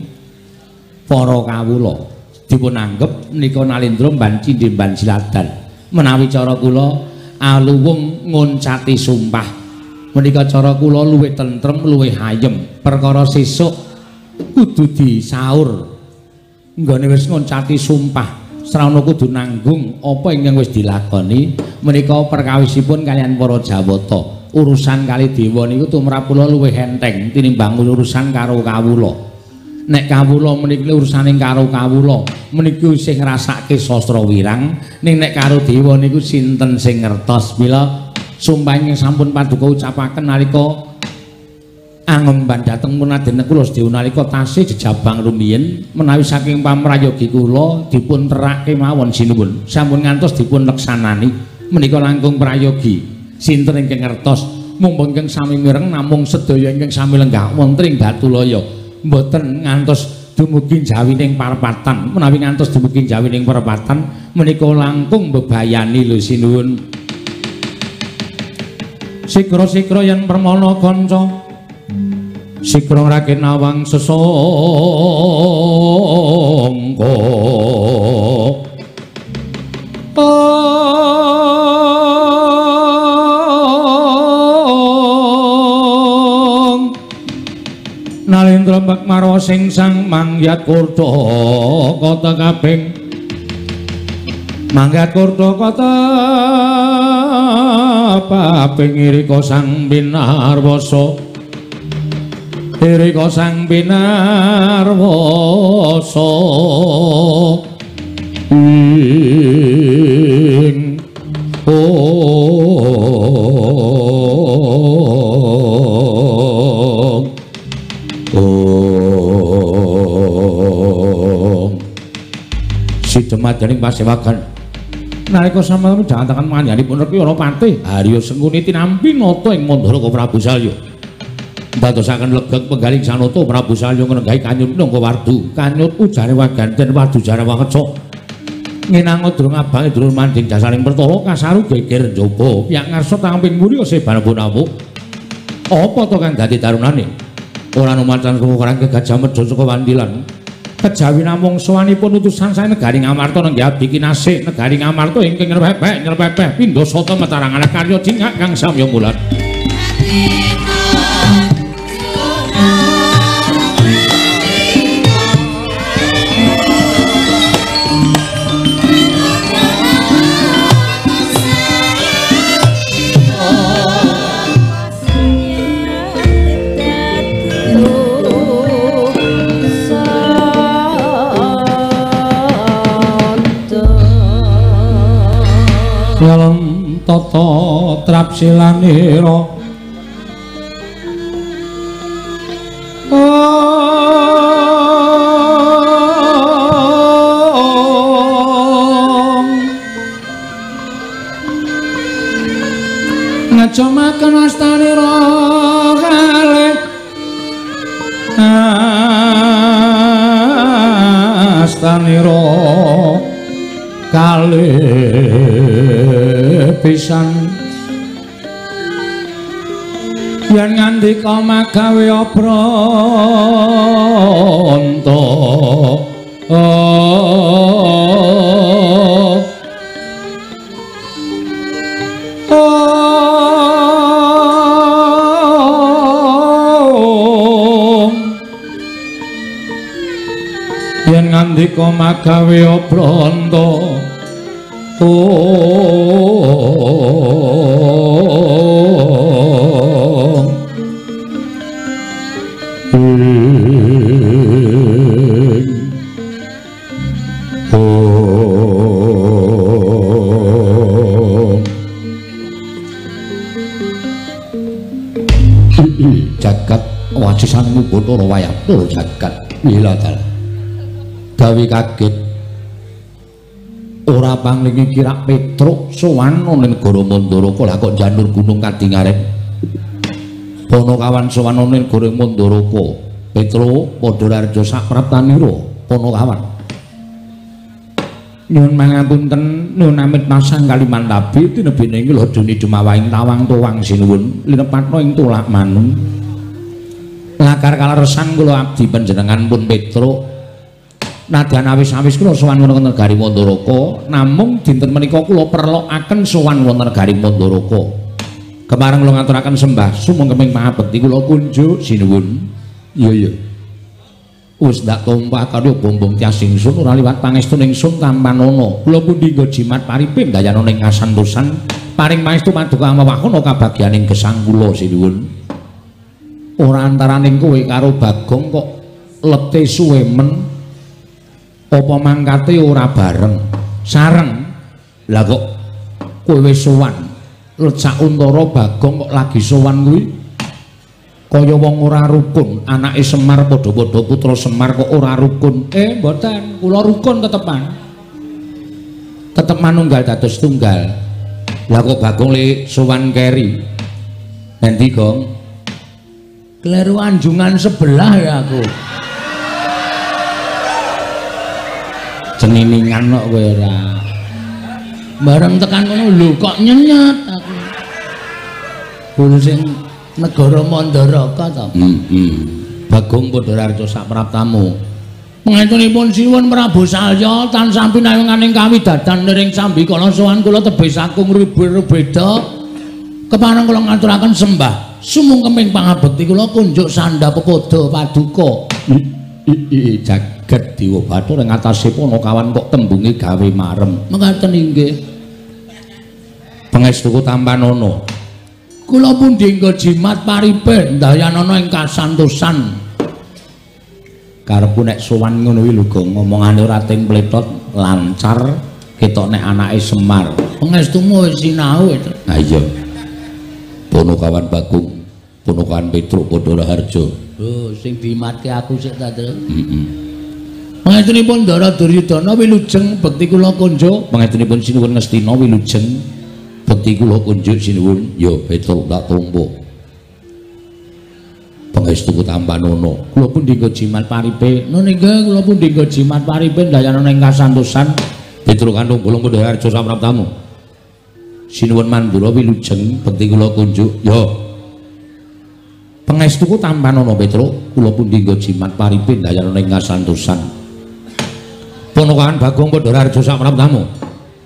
para kawula. Dipun anggep menika nalendra mban cindhe mban siladan. Menawi cara kula aluwung nguncati sumpah menika cara kula luwih tentrem luwih ayem. Perkara sesuk kudu disaur nggone wis ngoncati sumpah srana kudu nanggung apa ingkang wis dilakoni menika perkawisipun kalian para Jawata. Urusan kali dewa niku tumrap kula luwih enteng tinimbang urusan karo kawula. nek kawula meniki urusaning karo kawula meniki sing ngrasake sastra wirang ning nek karo dewa niku sinten sing ngertos mila sumpahing sampun paduka ucapaken nalika angemban dhateng munaden kula sedaya nalika tasih jejabang rumiyin menawi saking pamrayogi kula dipun terake mawon sinuwun sampun ngantos dipun leksanani menika langkung prayogi sinten ingkang ngertos mumpung ingkang sami mireng namung sedaya ingkang sami lenggah wonten ing Batulaya mboten ngantos dumugi jawining parapatan menawi ngantos dumugi jawining parapatan menika langkung bebayani lho sinuwun sikra-sikra yen permana kanca sikra raket nawang sesangka nalendra mbak marwa sing sang mangyat kurta kota kabeh mangyat kurta kota paping irika sang binarwasa irika sang binarwasa ing sidemadyaning pasewakan nalika sampun jantangan manyanipun reki ana patih Harya Sengkuni tinampi nata ing Mandharaka Prabu Salya dadosaken legek penggaling sanata Prabu Salya ngrenggahi kanyut nangka wardu kanyut ujare waganten wardu jare wakeca nginango durung abange durung manding jasaring pertara kasaru geger njaba piyak ngarsa tamping mulya seban punamu apa to kang dadi tarunane ora numacan kekurangan Gajah Medha saka Wandilan kejawi namung sowanipun utusan sae negari Ngamarta nenggih abdi kinasih negari Ngamarta ingkang nyerpepeh pindha sata matarangan karya jingak kang samya mulat dalam tata trapsilanira ngacomaken astanira kalih astanira kalih pisan yen ngandika magawe apranta yen ngandika magawe apranta jagat wajisanmu Bathara Wayapura jagat wiladal gawe kaget ora panglingi kirak Petruk sowan ning negara Mandharaka lha kok janur gunung Kadingaren Panakawan sowan ning negara Mandharaka Petruk padha raja sapraptanira Panakawan nyuwun mangapunten nuwun amit pasang Kalimantabi tinebene ing Ladeni Dumawahing tawang tuwang sinuwun linepatna ing tulak manung lakar kaleresan kula abdi panjenengan pun Petruk nadyan awis-awis kula sowan wonten negari Mandharaka namung dinten menika kula perlokaken sowan wonten negari Mandharaka kemareng kula ngaturaken sembah sumengkeming pangabekti kula kunjuk sinuwun iya wis ndak tumpah karo bombong Tyas Ingsun ora liwat pangestu ingsun tampanana kula pundi nggo jimat pariping dayana ning kasantosan paring pangestu paduka mawakana kabagyaning gesang kula sinuwun ora antaraning kowe karo Bagong kok lete suwe men apa mangkate ora bareng sareng lah kok kowe wis sowan Lecak Untara Bagong kok lagi sowan kuwi kaya wong ora rukun anake Semar padha-padha putra Semar kok ora rukun mboten kula rukun tetep manunggal dados tunggal lah kok Bagong le sowan keri nanti Gong kleru anjungan sebelah ya aku ceniningan kok kowe ora bareng tekan ngono lho kok nyenyet aku kulo sing negara Mandaraka to Bagong Padhararja sapraptamu pengentunipun sinuwun Prabu Salya tansah pinayunganing kawidadan niring sambikala sowan kula tebih saking rubeda kepareng kula ngaturaken sembah sumungkeming pangabekti kula kunjuk sandha pepoda paduka jagat Dewa Bathara ing atase Panakawan kok tembunge gawe marem mekaten inggih pangestuku Tampanana kula pundi nggo jimat paripe ndayanana ing kasantosan karepku nek sowan ngono kuwi lho Gong ngomongane ora ting pletot lancar ketok nek anake Semar pangestumu wis sinau itu ha iya Panakawan Bagong Panakawan Petruk Padhararja oh sing dimatke aku sik ta to pangetunipun Ndara Duryudana wilujeng bekti kula kunjuk pangetunipun sinuwun Ngastina wilujeng bekti kula kunjuk sinuwun ya Petruk tak tampa pangestuku Tampanana kula pundi nggo jimat paripe nggih kula pundi nggo jimat paripe ndayanana ing kasantosan Petruk Kandung Bolong Padhararja sapraptamu sinuwun Mandura wilujeng bekti kula kunjuk ya pangestuku Tampanana Petruk kula pundi nggo jimat paripe ndayanana ing kasantosan Panakawan Bagong Padhararja sapraptamu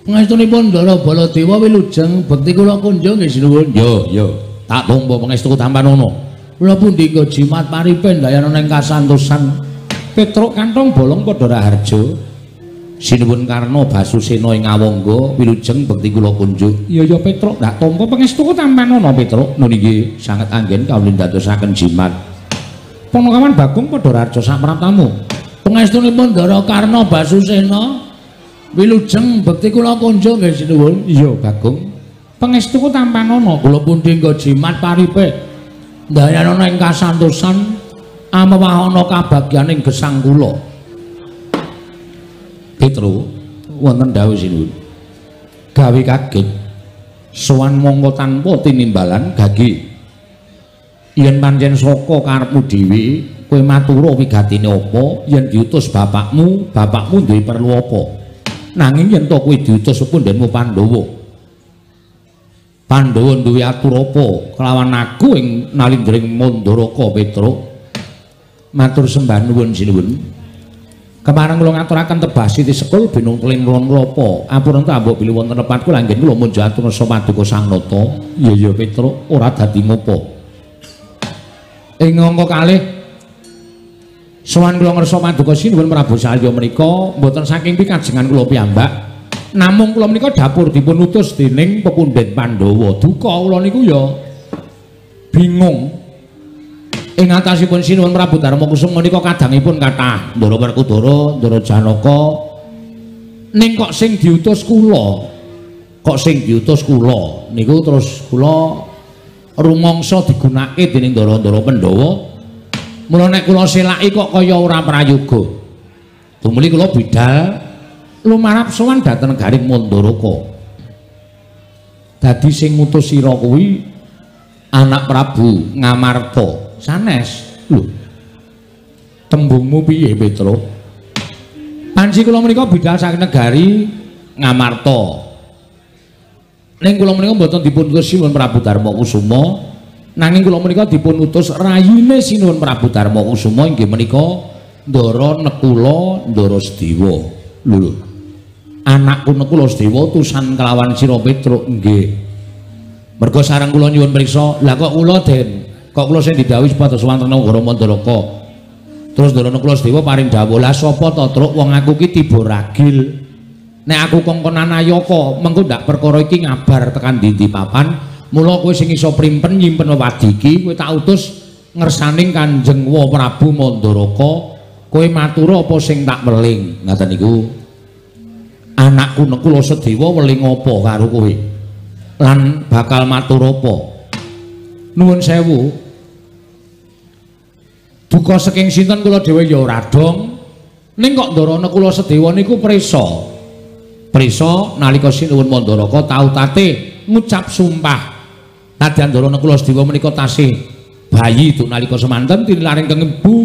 pangestunipun Ndara Baladewa wilujeng bekti kula kunjuk nggih sinuwun ya tak tampa pangestuku Tampanana kula pundi nggo jimat paripe ndayanana ing kasantosan Petruk Kantong Bolong Padhararja sinuwun Karna Basusena ing Awangga wilujeng bekti kula kunjuk ya Petruk tak tampa pangestuku Tampanana Petruk nggih sanget anggen kawula dadosaken jimat Panakawan Bagong Padhararja sapraptamu pangestunipun Ndara Karna Basusena wilujeng bekti kula kunjuk nggih sinuwun iya Bagong pangestuku Tampanana kula pundi nggo jimat paripe ndayanana ing kasantosan amawahana kabagyaning gesang kula Petruk wonten dawuh sinuwun gawe kaget sowan mongko tanpa tinimbalan gage yen pancen saka karepmu dhewe kowe matura wigatine apa yen diutus bapakmu duwe perlu apa nanging yen to kowe diutus pundhenmu Pandhawa duwe atur apa kelawan aku ing nalindring Mandaraka Petruk matur sembah nuwun sinuwun kemareng kula ngaturaken tebasi sekul binung teling ron klapa ampun tambah bilih wonten nepatku langgen kula munjuk atur nasa paduka Sang Nata iya Petruk ora dadi ngopo ing angka kalih sowan kula ngersa paduka sinuwun Prabu Salya menika mboten saking pikajengan kula piyambak namung kula menika dapur dipun utus dening pepundhen Pandhawa duka kula niku ya bingung ing atasipun sinuwun Prabu Darmakusuma menika kadangipun kathah Ndara Werkudara Ndara Janaka ning kok sing diutus kula niku terus kula rumangsa digunakake dening Ndara-ndara Pandhawa mula nek kula selaki kok kaya ora prayoga dumuli kula bidal lumarap sowan dhateng negaring Mandaraka dadi sing ngutus sira kuwi anak Prabu Ngamarta sanes lho tembungmu piye Petruk panci kula menika bidal saking negari Ngamarta ning kula menika mboten dipun utus sinuwun Prabu Darmakusuma nanging kula menika dipun utus rayine sinuwun Prabu Darmakusuma inggih menika Ndara Nekula Ndara Sedewa lho anakku Nekula Sedewa utusan kelawan sira Petruk nggih merga sareng kula nyuwun priksa lah kok kula kok kula sing didhawuhi supados wonten negara Mandaraka terus Ndara Nekula Sedewa paring dawuh lah sapa to Truk wong aku ki tiba ragil nek aku kongkonan ayaka mengko ndak perkara iki ngabar tekan ndi papan mula kowe sing iso primpen nyimpen wadi iki kowe tak utus ngersaning Kanjeng Prabu Mandaraka Kowe matura apa sing tak weling? Ngaten niku. Anakku Nekula Sedewa weling apa karo kowe? Lan bakal matur apa? Nuwun sewu. Duka saking sinten kula dhewe ya ora dong. Ning kok Ndara Nekula Sedewa niku prisa. Prisa nalika sinuwun Mandaraka tau tate ngucap sumpah. Nadyan Ndara Nekula Sedewa menika tasih bayi itu nalika semanten tinilaring Ibu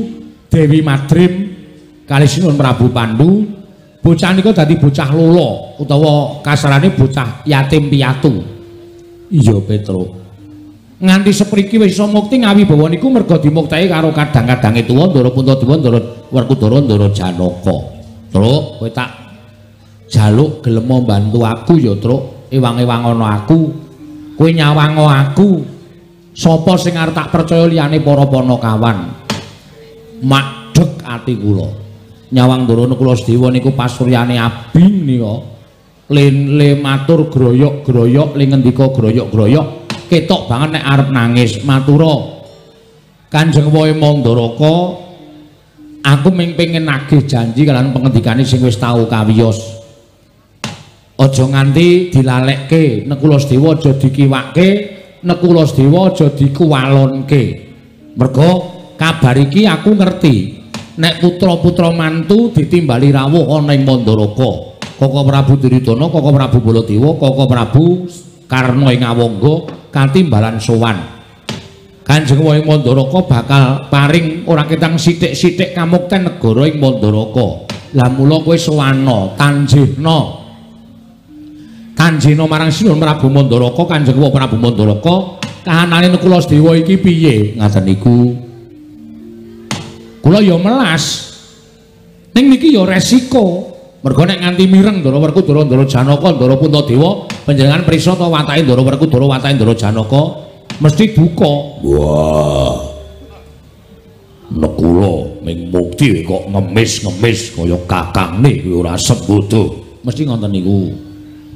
Dewi Madrim kali sinuwun Prabu Pandu. Bocah nika dadi bocah lolo utawa kasarane bocah yatim piatu. Iya Petro. Nganti sepriki wis iso mukti ngawibawa niku merga dimuktai karo kadang-kadange tuwa Ndara Puntadewa Ndara Werkudara Ndara Janaka. Truk, kowe tak jaluk gelem mbantu aku ya, Truk. Ewang-ewangono aku. Kowe nyawango aku. Sapa sing arep tak percaya liyane para Panakawan? Madheg ati kula. Nyawang Ndara Nekula Sedewa niku pasuryane abing nika. Le matur groyok-groyok, le ngendika groyok-groyok. Ketok banget nek arep nangis. Matura Kanjeng Wae Mandaraka, aku mung pengin nagih janji kalian pengendikane sing wis tau kawiyos. Aja nganti dilalekke, Nekula Sedewa aja dikiwake, Nekula Sedewa aja dikuwalonke. Merga kabar iki aku ngerti nek putra-putra mantu ditimbali rawuh ana ing Mandaraka. Kaka Prabu Duryudana, Kaka Prabu Baladewa, Kaka Prabu Karna ing Awangga katimbalan sowan. Kanjeng Wae Mandaraka bakal paring ora ketang sithik-sithik kamukten negara ing Mandaraka. Lah mula kowe sowana, tanjihna. Tanjihna marang Sinuwun Prabu Mandaraka, Kanjeng Wae Prabu Mandaraka, kahanane Nekula Sedewa iki piye? Ngaten niku. Kula ya melas. Ning niki ya resiko. Mergo nek nganti mireng Ndara Werkudara Ndara Janaka Ndara Puntadewa panjenengan prisa ta watake Ndara Werkudara watake Ndara Janaka mesti duka. Wah. Nekula ming mukti kok ngemis-ngemis kaya kakangne ora sembodo. Mesti ngoten niku.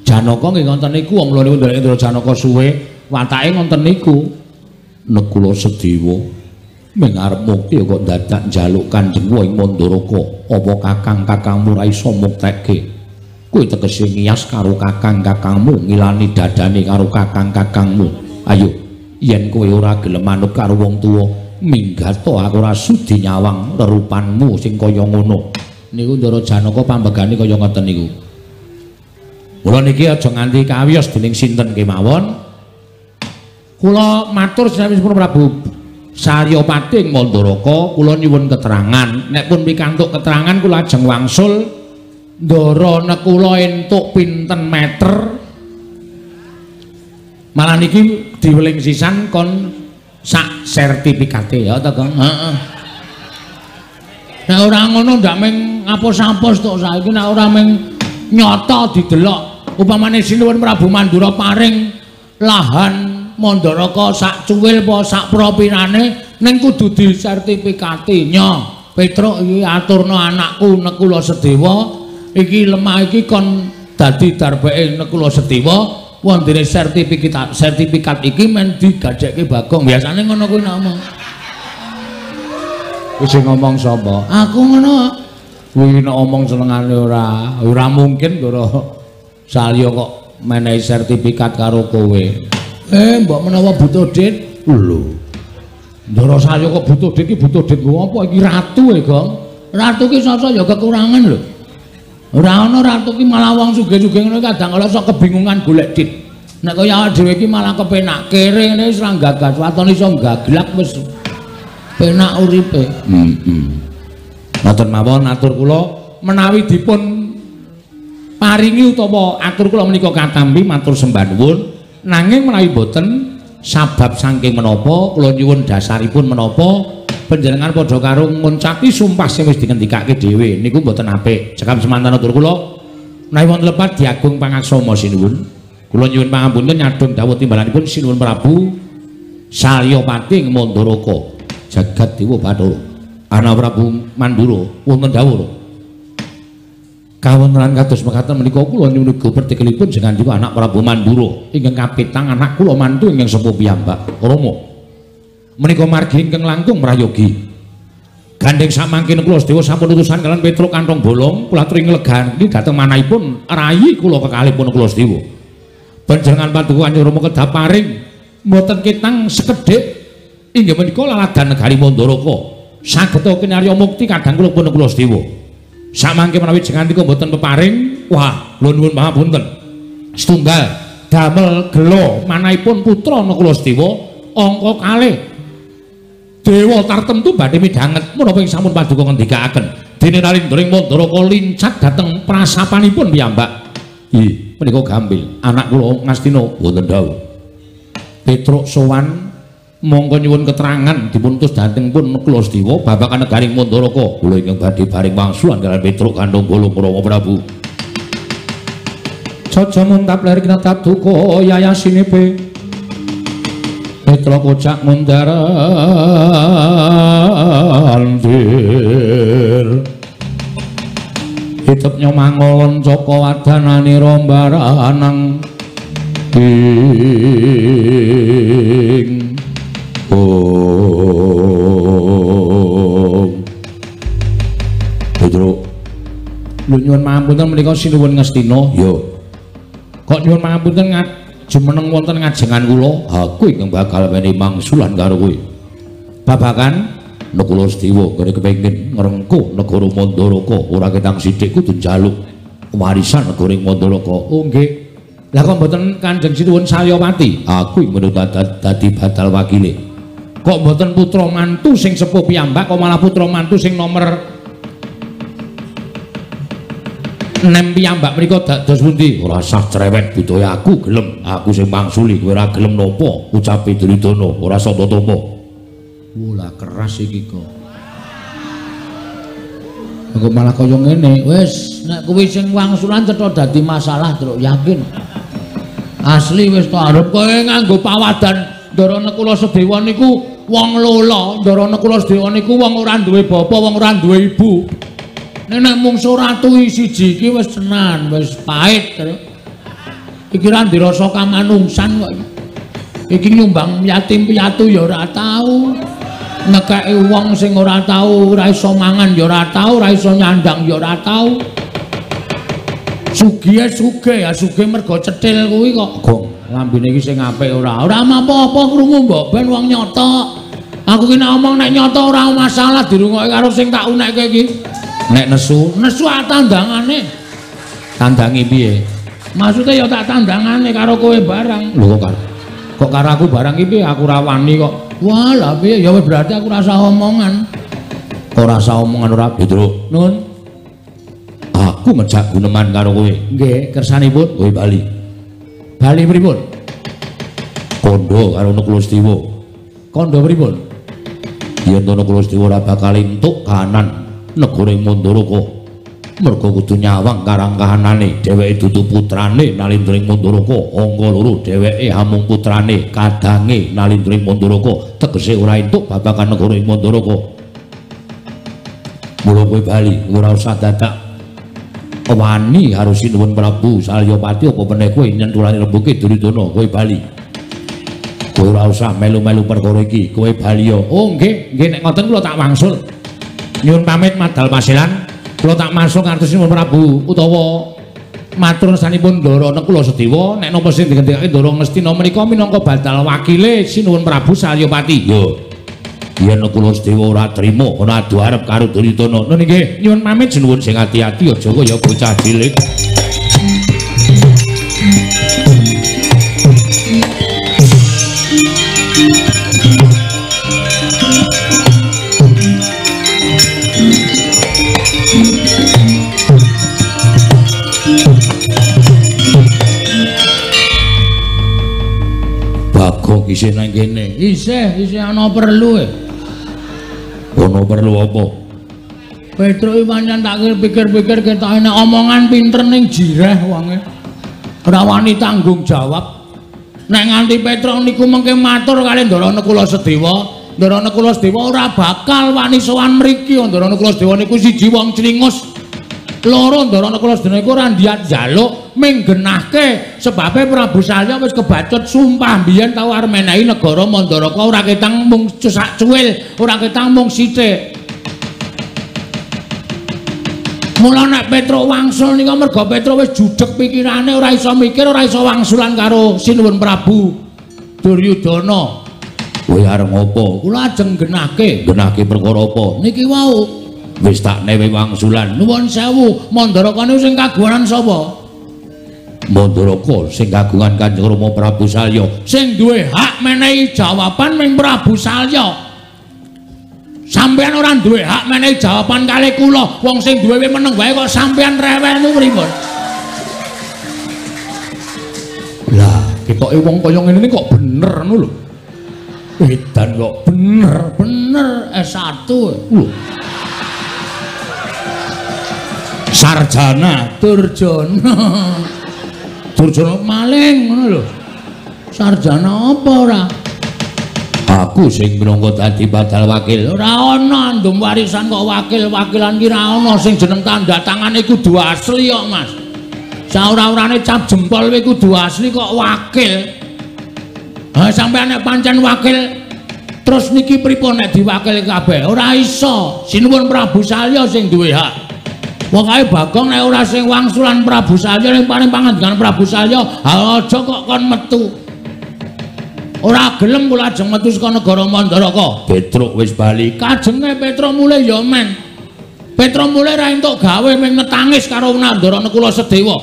Janaka nggih ngoten niku wong loro Ndara Janaka suwe watake ngoten niku. Nekula Sedewa ming arep mukti kok dadak njaluk Kanjeng Wae Mandaraka. Apa kakang-kakangmu ra iso muktekke? Kowe tegese ngiyas karo kakang-kakangmu, ngilani dadane karo kakang-kakangmu. Ayo, yen kowe ora gelem manut karo wong tuwa, minggato aku ora sudi nyawang rerupanmu sing kaya ngono. Niku Ndara Janaka pambegane kaya ngoten niku. Kula niki aja nganti kawiyos dening sinten kemawon. Kula matur sawetipun Prabu Saryapati ing Mandaraka, kula nyuwun keterangan. Nek pun pikantuk keterangan kula ajeng wangsul Ndara Nekula entuk pinten meter. Malah niki diweling sisan kon sak sertifikate ya ta, Kang? Heeh. Nek ora ngono ndak mung apus-apus tok saiki, nek ora mung nyata didelok. Upamane Sinuwun Prabu Mandura paring lahan Mandaraka sak cuwil apa sak propirane ning kudu disertifikati. Nya Petruk iki aturna anakku Nekula Sedewa iki lemah iki kon dadi darbeke Nekula Sedewa wondene sertifikat iki men digajekke Bagong. Biasane ngono kuwi ngomong. Wis ngomong sapa? Aku ngono. Kuwi nek omong senengane ora mungkin Ndara Salya kok menehi sertifikat karo kowe. Mbok menawa butuh dit lho. Ndara Salya kok butuh dit iki butuh dit apa iki ratu e, Gong. Ratu ki sasa ya kekurangan lho. Ora ana ratu ki malah wong sugih-sugih ngono kadang kala sok kebingungan golek dit. Nek kaya awake dhewe iki malah kepenak kere ngene wis ra gagas, watone iso gaglak wis penak uripe. Matur mawon atur kula menawi dipun paringi utawa atur kula menika katampi matur sembah nuwun. Nanging menawi boten sabab saking menapa kula nyuwun dasaripun menapa panjenengan padha karo nguncaki sumpah sing wis dingendikake dhewe niku boten apik. Cekap semanten atur kula menawi wonten lepat diagung pangaksama sinuwun. Kula nyuwun pangapunten nyadong dawuh timbalanipun Sinuwun Prabu Saryapati ing Mandaraka jagat dewa Bathara. Ana Prabu Mandura wonten dawuh kawontenan kados mekaten menika kula nyuwun pertikelipun jenengan juga anak Prabu Mandura ingkang kapitang anak kula mantu ingkang sepuh piyambak Rama menika margi ingkang langkung prayogi Gandeng samangkin kula Sedewa sampun utusan kalian Petruk kantong bolong kula aturi nglegani dhateng manahipun rayi kula kekalihipun kula Sedewa. Panjenengan paduka Kanjeng Rama kedah paring mboten kitang sekedhik inggih menika laladan negari Mandaraka. Saged kinarya mukti kadang kula pun kula Sedewa. Samangke menawi jenengan mboten peparing, wah kula nuwun pangapunten. Setunggal damel gelo manahipun putra kula Sedewa angka kalih dewa tartemtu badhe midhanget menapa ing sampun paduka ngendikaaken dene Nalindring Mandaraka lincat dhateng prasapanipun piyambak. Nggih, menika Gambil, anak kula Ngastina wonten dawuh. Petruk sowan monggo nyuwun keterangan dipuntus dhateng pun kula Sedewa babagan negaring Mandaraka. Kula ingkang badhe paring wangsulan kaliyan Petruk kandhung bolong Rama Prabu. Caca muntap ler kinatap duka yayasinepe Petruk kocak mundarandir hitep nyomangolon coko wadanani rombaranang ing Petruk lho nyuwun pangapunten menika sinuwun Ngastina. Yo kok nyuwun pangapunten jumeneng wonten ngajengan kula, aku ingkang bakal menehi mangsulan karo kowe. Babagan nek kula Sedewa kene kepengin ngrengkuh negara Mandaraka, ora ketang sithik kudu njaluk warisan negara Mandaraka. Oh nggih. Lah kok mboten Kanjeng Sinuwun Saryapati? Aku menuntut dadi batal wakile. Kok mboten putra mantu sing sepuh piyambak, kok malah putra mantu sing nomor 6 piyambak menika dados pundi? Ora sah cerewet budaya aku gelem, aku sing mangsuli kowe ora gelem napa ucape Duryudana ora sapa tampa. Wala keras iki kok. Kok malah kaya ngene. Wis nek kuwi sing wangsulan cetha dadi masalah truk yakin. Asli wis to arep kowe nganggo pawadan Ndarana Kula Sedewa niku wong lola, Ndarana Kula Sedewa niku wong ora duwe bapa, wong ora duwe ibu. Nek mungsuh ratu siji iki wis tenan, wis pahit. Iki ra dirasa kamanungsan kok. Iki nyumbang yatim piatu ya ora tau. Nekeki wong sing ora tau, ora iso mangan ya ora tau, ora iso nyandang ya ora tau. Sugih ya sugih mergo cethil kuwi kok. Gong, lambene iki sing apik ora. Ora apa-apa krungu mbok ben wong nyoto. Aku ki nek omong nek nyoto ora masalah dirungokke karo sing tak unekke iki. Nek nesu tandangane. Tandangi piye? Maksude ya tak tandangane karo kowe barang. Lho kok karo aku barang iki piye? Aku ra wani kok. Wah, lha piye? Ya wis berarti aku rasa omongan. Ora rasa omongan ora, Petruk. Nun. Aku ngejak guneman karo kowe. Nggih, kersanipun kowe bali. Bali pripun? Kondo karo Kula Sedewa. Kondo pripun? Yen Kula Sedewa ora bakal entuk kahanan negara Mandaraka mergo kudu nyawang karang kahanane dheweke dudu putrane Nalindring Mandaraka angka loro dheweke amung putrane kadange Nalindring Mandaraka tegese ora entuk babagan negara Mandaraka. Mula kowe bali ora usah dadak wani karo Sinuwun Prabu Saryapati apa meneh kowe nyentulane rembuke Duryudana kowe bali. Kowe ora usah melu-melu perkara iki kowe bali yo. Oh nggih nek ngoten kula tak wangsul. Nyuwun pamit madal pasilan kula tak masuk ngantos Sinuwun Prabu utawa matur sanipun Ndarana Kula Sedewa nek napa sing digendhekake Ndara Ngastina menika minangka badal wakile Sinuwun Prabu Saryapati. Yo. Yen Kula Sedewa ora trima ora adu arep karo Duryudana. Nun nggih nyuwun pamit sinuwun sing ati-ati aja kaya bocah cilik. Bagong isih nang kene. Isih ana perlu e. Ono perlu apa? Petruk iki pancen tak pikir-pikir ketoke nek omongan pinter ning jireh wonge. Ora wani tanggung jawab. Nek nganti Petruk niku mengke matur kali Ndarana Kula Sedewa, Ndarana Kula Sedewa ora bakal wani sowan mriki. Ndarana Kula Sedewa niku siji wong clingus. Loro Ndarana Kula Sedewa niku ora ndiat njaluk menggenahke sebabe Prabu Salya wis kebacut sumpah biyen tau arep menehi negara Mandaraka ora ketang mung sak cuwil, ora ketang mung sithik. Mula nek Petruk wangsul nika merga Petruk wis judheg pikirane ora iso mikir, ora iso wangsulan karo Sinuwun Prabu Duryudana. Kowe arep ngopo? Kula ajeng genahke. Genahke perkara apa? Niki wau Wis tak newe wangsulan. nuwun sewu, Mandaraka niku sing kagungan sapa? Mandaraka sing kagungan Kanjeng Rama Prabu Salya. Sing duwe hak menehi jawaban ming Prabu Salya. Sampeyan ora duwe hak menehi jawaban kalih kula. Wong sing duwe meneng wae kok sampeyan rewel niku pripun? Lah, ketoke wong kaya ngene kok bener ngono lho. Edan kok Bener S1. Sarjana Durjana. Durjana maling ngono lho. Sarjana apa ora? aku sing minangka dadi badal wakil. Ora ana ndum warisan kok wakil-wakilan ki ora ana sing jeneng tanda tangane kudu asli kok, Mas. Saora-orane cap jempol kuwi kudu asli kok wakil. Ha sampeyan nek pancen wakil terus niki pripun nek diwakil kabeh? Ora iso. Sinuwun Prabu Salya sing duwe hak. Wong kae Bagong nek ora sing wangsulan Prabu Salya ning paring pangandikan Prabu Salya, aja kok kon metu. Ora gelem kula ajeng metu saka negara Mandaraka. Petruk wis bali. Kajenge Petruk mulih ya men. Petruk mulih ra entuk gawe ming netangis karo Nandara Nekula Sedewa.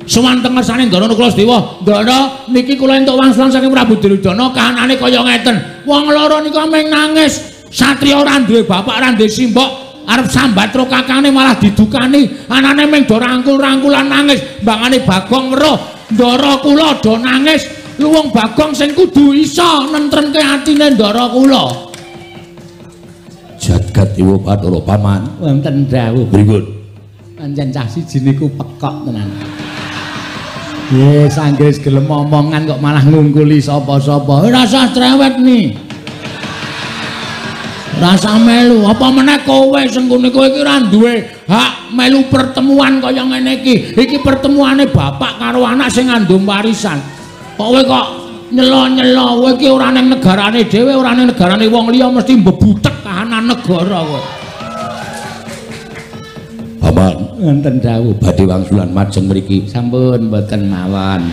Suwanten ngersane Nandara Nekula Sedewa, "Ndara, niki kula entuk wangsulan saking Prabu Duryudana, kahanane kaya ngeten. Wong loro nika ming nangis. Satriya ora duwe bapak, ora duwe simbok, arep sambat karo kakane malah didukani. Anane ming do rangkul-rangkulan nangis. Mbangane Bagong weruh, Ndara kula do nangis. Luwung Bagong sing kudu iso nentrenke atine Ndara kula." Jagat Dewa Bathara Paman. Wonten dawuh Pripun? pancen cah siji niku pekok tenan. Ye sanggris gelem omongan kok malah ngungkuli sapa-sapa. Ora usah cerewet ni. Rasa melu apa meneh kowe sing ngene kowe iki ora duwe hak melu pertemuan kaya ngene iki. Iki pertemuane bapak karo anak sing ngandum warisan. Kowe kok nyelo-nyelo kowe iki ora ning negarane dhewe, ora ning negarane wong liya mesti mbebutek kahanan negara kowe. Paman, Wonten dawuh badhe wangsulan majeng mriki. sampun mboten mawon.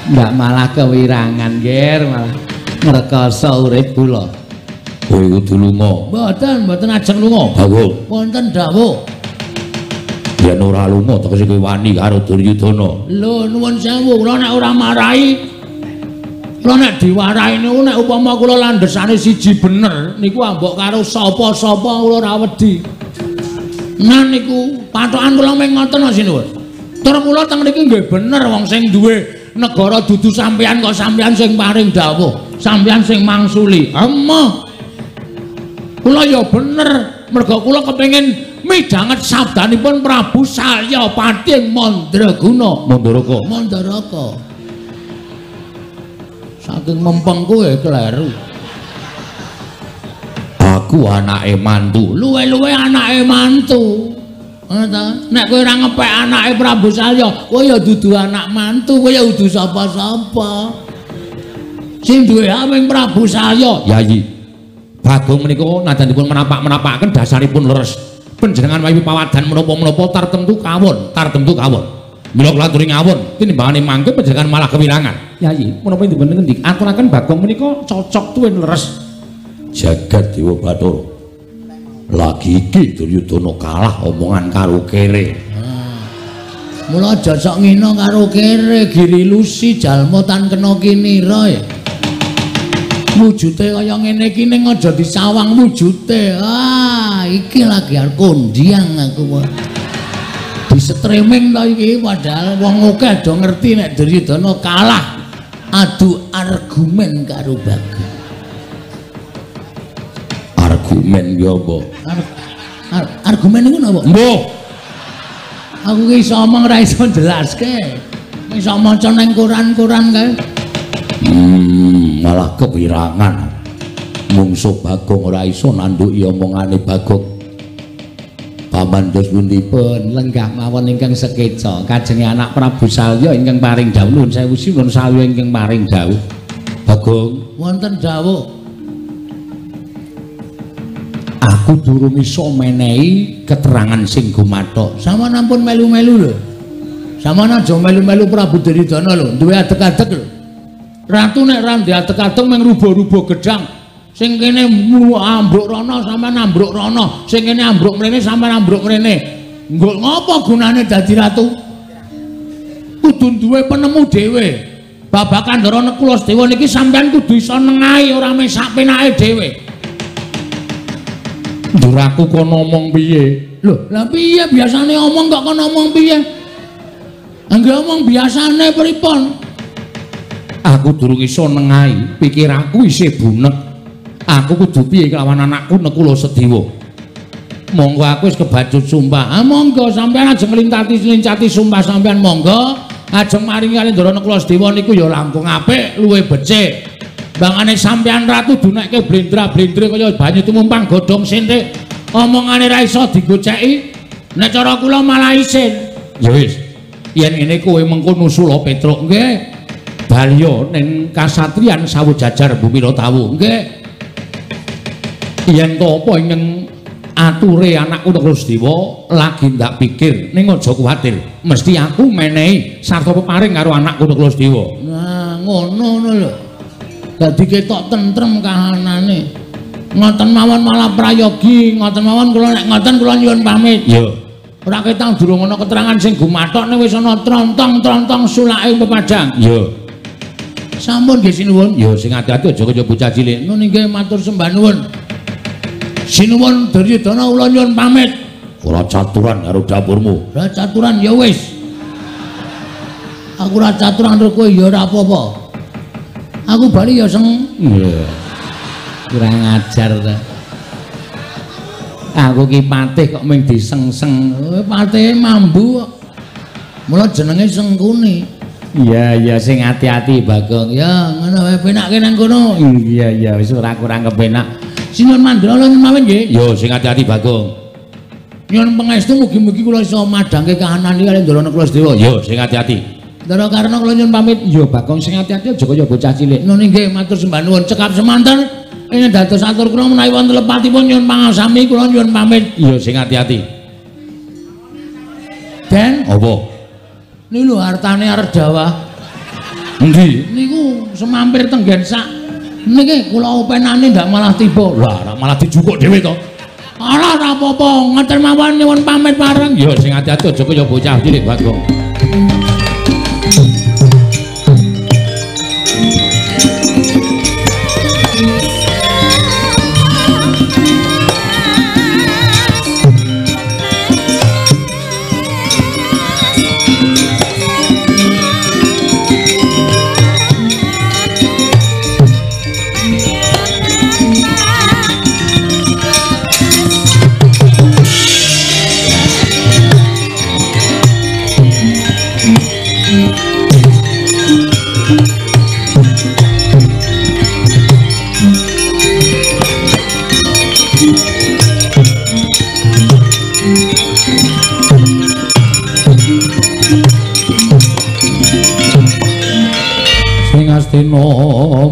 Ndak malah kewirangan, Ger, malah ngrekoso urip kula. Kowe kudu lunga. Mboten ajeng lunga. Bagong, Wonten dawuh. yen ora lunga tegese kowe wani karo Duryudana. Lho nuwun sewu, kula nek ora marahi, kula nek diwarahi niku nek upama kula landhesane siji bener, niku ambok karo sapa-sapa kula ora wedi. Nah niku patokan kula mung ngoten sinuwun. Tur kula teng mriki nggih bener wong sing duwe negara dudu sampeyan kok sampeyan sing paring dawuh, sampeyan sing mangsuli. Emoh. Kula ya bener, merga kula kepengin midhanget sabdanipun Prabu Salya Pating Mandraguna. Mandaraka. Saking mempeng kowe kleru. Aku anake mantu. Luwe-luwe anake mantu. Ngono ta? Nek kowe ora ngepek anake Prabu Salya, kowe ya dudu anak mantu, kowe ya dudu sapa-sapa. Sing duwe hak ming Prabu Salya. Yayi. Bagong menika nadanipun menapak-menapakaken dasaripun leres. Panjenengan wayu pawadan menapa-menapa tartemtu kawon. Mila kula aturi ngawon, tinimbangane mangke panjenengan malah kewirangan. Yayi, menapa dipun ngendik aturaken Bagong menika cocok tuwin leres. Jagat Dewa Bathara. Lagi iki Duryudana kalah omongan karo kere. Mula aja sok ngina karo kere, giri lusi jalma tan kena kinira ya. Wujute kaya ngene iki ning aja disawang wujute. Iki lagi arep kondiang aku. Di streaming to iki padahal wong akeh do ngerti nek Duryudana kalah adu argumen karo Bagong. Argumen ki apa? Argumen niku napa? Mbuh. Aku ki iso omong ora iso jelaske. Iso maca nang koran-koran kae. Malah kewirangan. Mungsuh Bagong ora iso nanduki omongane Bagong. Paman dos pundipun Lenggah mawon ingkang sekeca kajenge anak Prabu Salya ingkang paring dawuh nuwun sewu sinuwun salya ingkang paring dawuh. Bagong, Wonten dawuh. aku durung iso menehi keterangan sing gumathok. Sampeyan ampun melu-melu lho. Sampeyan aja melu-melu Prabu Duryudana lho, duwe adeg-adeg lho. Ratu nek ra ndek adeg-adeg mung rubo-rubo gedang. Sing kene ambruk rono sampeyan ambruk rono, sing kene ambruk mrene sampeyan ambruk mrene. Nggo ngopo gunane dadi ratu? Kudu duwe penemu dhewe. Babakan Ndara Nekulasdewa niki sampeyan kudu iso nengahi ora mung sak penake dhewe. Nduraku kon ngomong piye? Lho, lah piye biasane omong kok kon ngomong piye? Angge omong biasane pripun? Aku durung iso nengahi, pikiranku isih bunek. Aku kudu piye kelawan anakku Nekulasedewa. Monggo aku wis kebacut sumpah. Ah monggo sampeyan ajeng nglincati sumpah sampeyan monggo. Ajeng maringi kali Ndara Nekulasedewa niku ya langkung apik, luwih becik. Bangane sampeyan ratu dunekke blendra-blendre kaya banyu tumumpang godhong sintik. Omongane ra iso digoceki. Nek cara kula malah isin. Ya wis. Yen ngene kowe mengko nusula Petruk nggih. Balya ning kasatriyan Sawujajar Bumiratawu nggih. Yen to apa ing ature anakku Nekulasedewa lagi ndak pikir ning aja kuwatir. Mesti aku menehi sarta peparing karo anakku Nekulasedewa. Nah, ngono lho. Dadi ketok tentrem kahanane. Ngoten mawon malah prayogi, ngoten mawon kula nek ngoten kula nyuwun pamit. Ya. Ora ketang durung ana keterangan sing gumathok nek wis ana trontong-trontong sulake pepadang. Ya. Sampun nggih sinuwun. Ya sing ati-ati aja kaya bocah cilik. Nun nggih matur sembah nuwun. Sinuwun Duryudana kula nyuwun pamit. Ora caturan karo dapurmu. Ora caturan ya wis. Aku ora caturan karo kowe ya ora apa-apa. Aku bali ya seng. Iya. Kurang ajar ta. Aku ki patih kok mung disengseng. Patihe mambu kok. Mula jenenge Sengkuni. Iya sing ati-ati Bagong. Ya ngono wae penake nang kono. Iya wis ora kurang kepenak. Sinuwun mandra lan mawon nggih. Ya sing ati-ati Bagong. Nyuwun pangestu mugi-mugi kula iso madhangke kahanan iki kali Ndara Nekulasedewa. Ya sing ati-ati. Ndara Karna kula nyuwun pamit. Ya Bagong sing ati-ati aja kaya bocah cilik. Nun nggih matur sembah nuwun cekap semanten. Ing dados atur kula menawi wonten lepatipun nyuwun pangasami kula nyuwun pamit. Ya sing ati-ati. Den, Apa? niku lho hartane arep dawah. Endi? Niku semampir tenggen sak. Niki kula openane ndak malah tiba. Lah malah dijukuk dhewe to. Ora apa-apa, ngoten mawon nyuwun pamit bareng. Ya sing ati-ati aja kaya bocah cilik Bagong.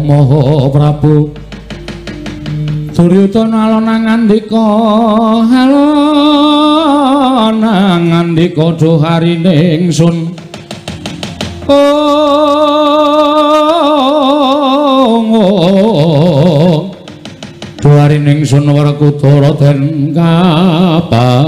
Maha Prabu Duryudana alona ngandika alona ngandika dhuharine ingsun dhuharine ingsun Werkudara den kapareng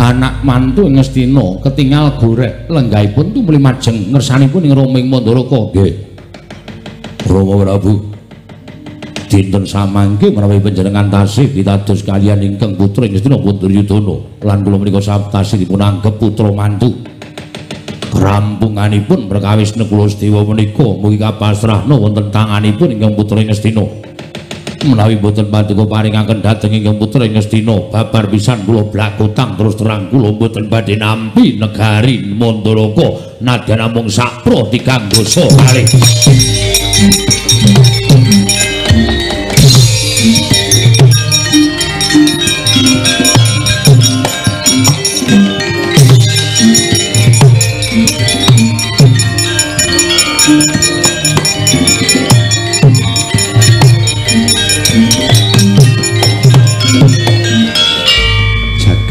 anak mantu Ngastina ketinggal gorek lenggahipun tumuli majeng ngersanipun ing Roming Mandalaka nggih Rama Prabu dinten samangke menawi panjenengan tasih pitados kaliyan ingkang putra Ngastina Duryudana lan kula menika tasih dipun anggep putra mantu rampunganipun perkawis Nekulasedewa menika mugi kapasrahna wonten tanganipun ingkang putra Ngastina menawi boten paduka paringaken dhateng ingkang putra Ngastina babar pisan kula blakutang terus terang kula boten badhe nampi negari Mandalaka nadyan namung sapro dikanggo kalih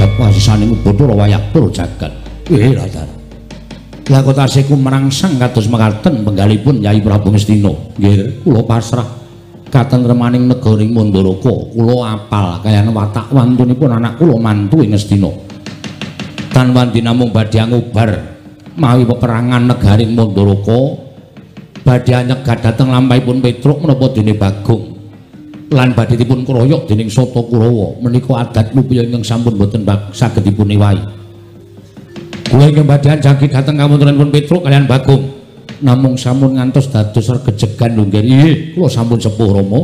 jagat wasisaning Bathara Wayaktur jagat. Radar. Lah kok tasihku merangsang kados mekaten penggalipun Nyai Prabu Ngastina. Nggih, kula pasrah katentremaning negari Mandharaka. Kula apal kayane watak wantunipun anak kula mantu ing Ngastina. Tan wandi namung badhe ngubar mawi peperangan negari Mandharaka badhe nyegat dhateng lampahipun Petruk menapa dene Bagong. Lan badhe dipun kroyok dening Sata Kurawa menika adat nupya ingkang sampun boten saged dipun ewahi. Kula ingkang badhe jagi dhateng kamunturanipun Petruk kalian Bagong namung sampun ngantos dados regejegan nggih. Nggih, kula sampun sepuh Rama.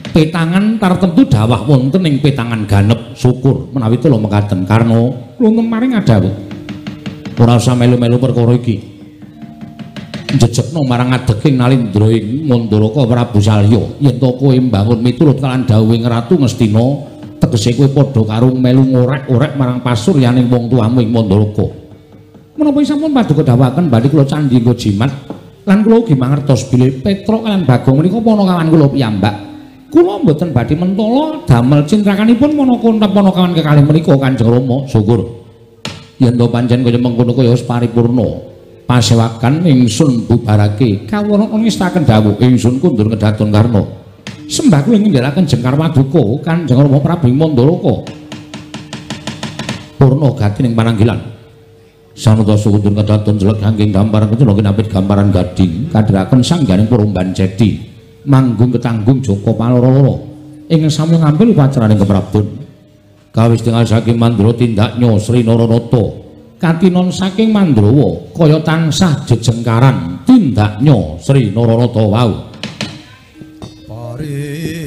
Petangan tartemtu dawah wonten ing petangan ganep syukur menawi kula mekaten karna kula maring adawuh. Ora usah melu-melu perkara iki. Jejekno marang adeking Nalindra ing Mandharaka Prabu Salya yen to kowe mbangun miturut kalan dawuhing Ratu Ngastina tegese kowe padha karo melu ngorek-orek marang pasuryaning wong tuamu ing Mandharaka. Menapa sampun paduka dawuhaken badhe kula candhi nggo jimat lan kula ugi mangertos bilih Petruk lan Bagong menika panakawan kula piyambak. Kula mboten badhe mentala damel cintrakanipun panakawan kekalih menika Kanjeng Rama. Syukur yen to pancen kaya mengkono kaya wis paripurna. Pasewakan ingsun bubarake kawula ngestaken dawuh ingsun kundur kedaton karna sembah kula nginggalaken jengkar paduka Kanjeng Rama Prabu Mandharaka purna gati ning pananggilan sanadasa kundur kedaton jelek saking gambaran kecil kinapit gambaran gading kadhiraken sangganing Purumban Cedi manggung ketanggung Jaka Paloro ing sami ngambil upacaraning keprabon kawis tinggal saking Mandra tindaknya Sri Naranata katinon saking Mandrawa kaya tansah jejengkaran tindaknya Sri Naranata wau paripurna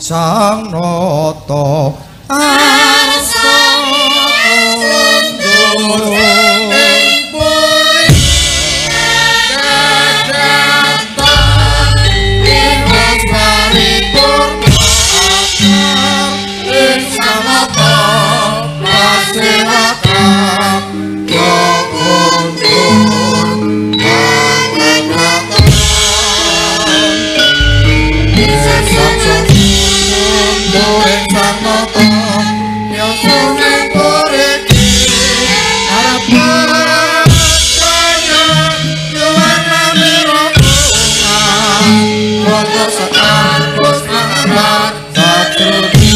sang nata arsa kundur ing puri dadatan ing paripurna ing samata pasewakan kundur pangenaton sesat kundur ing samata yasune puriki arep saya yuwana mirona kota sekan pusnangan satruti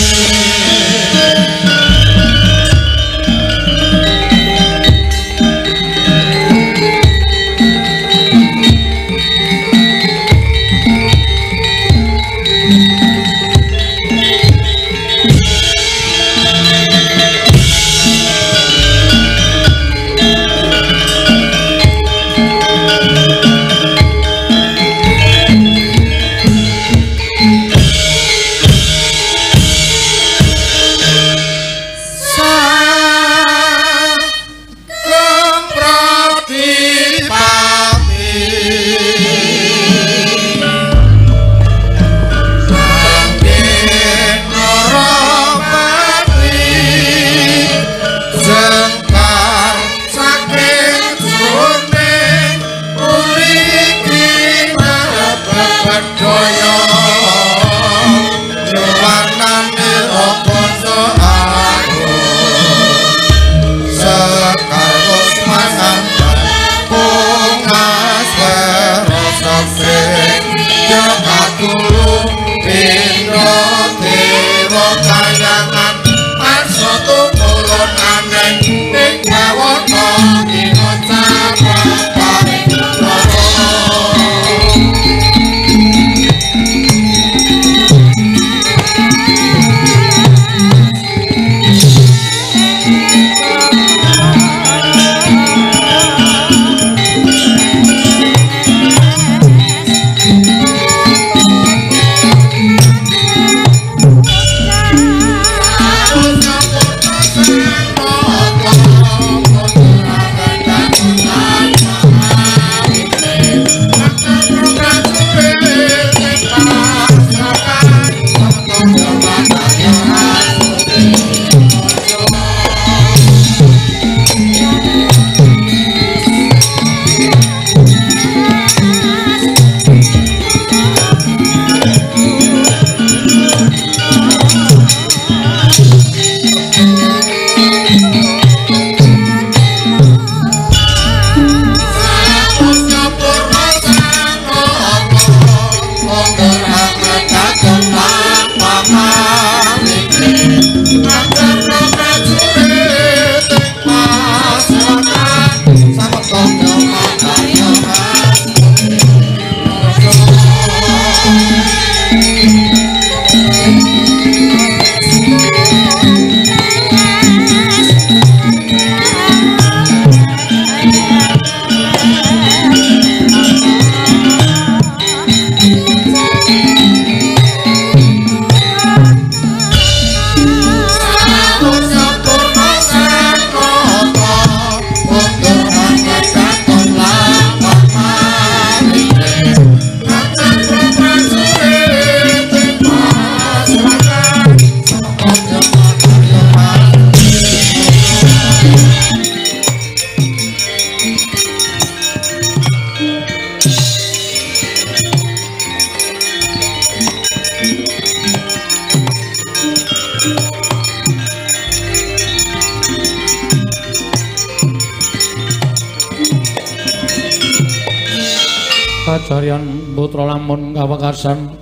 Kajarian putra lamun kawekasan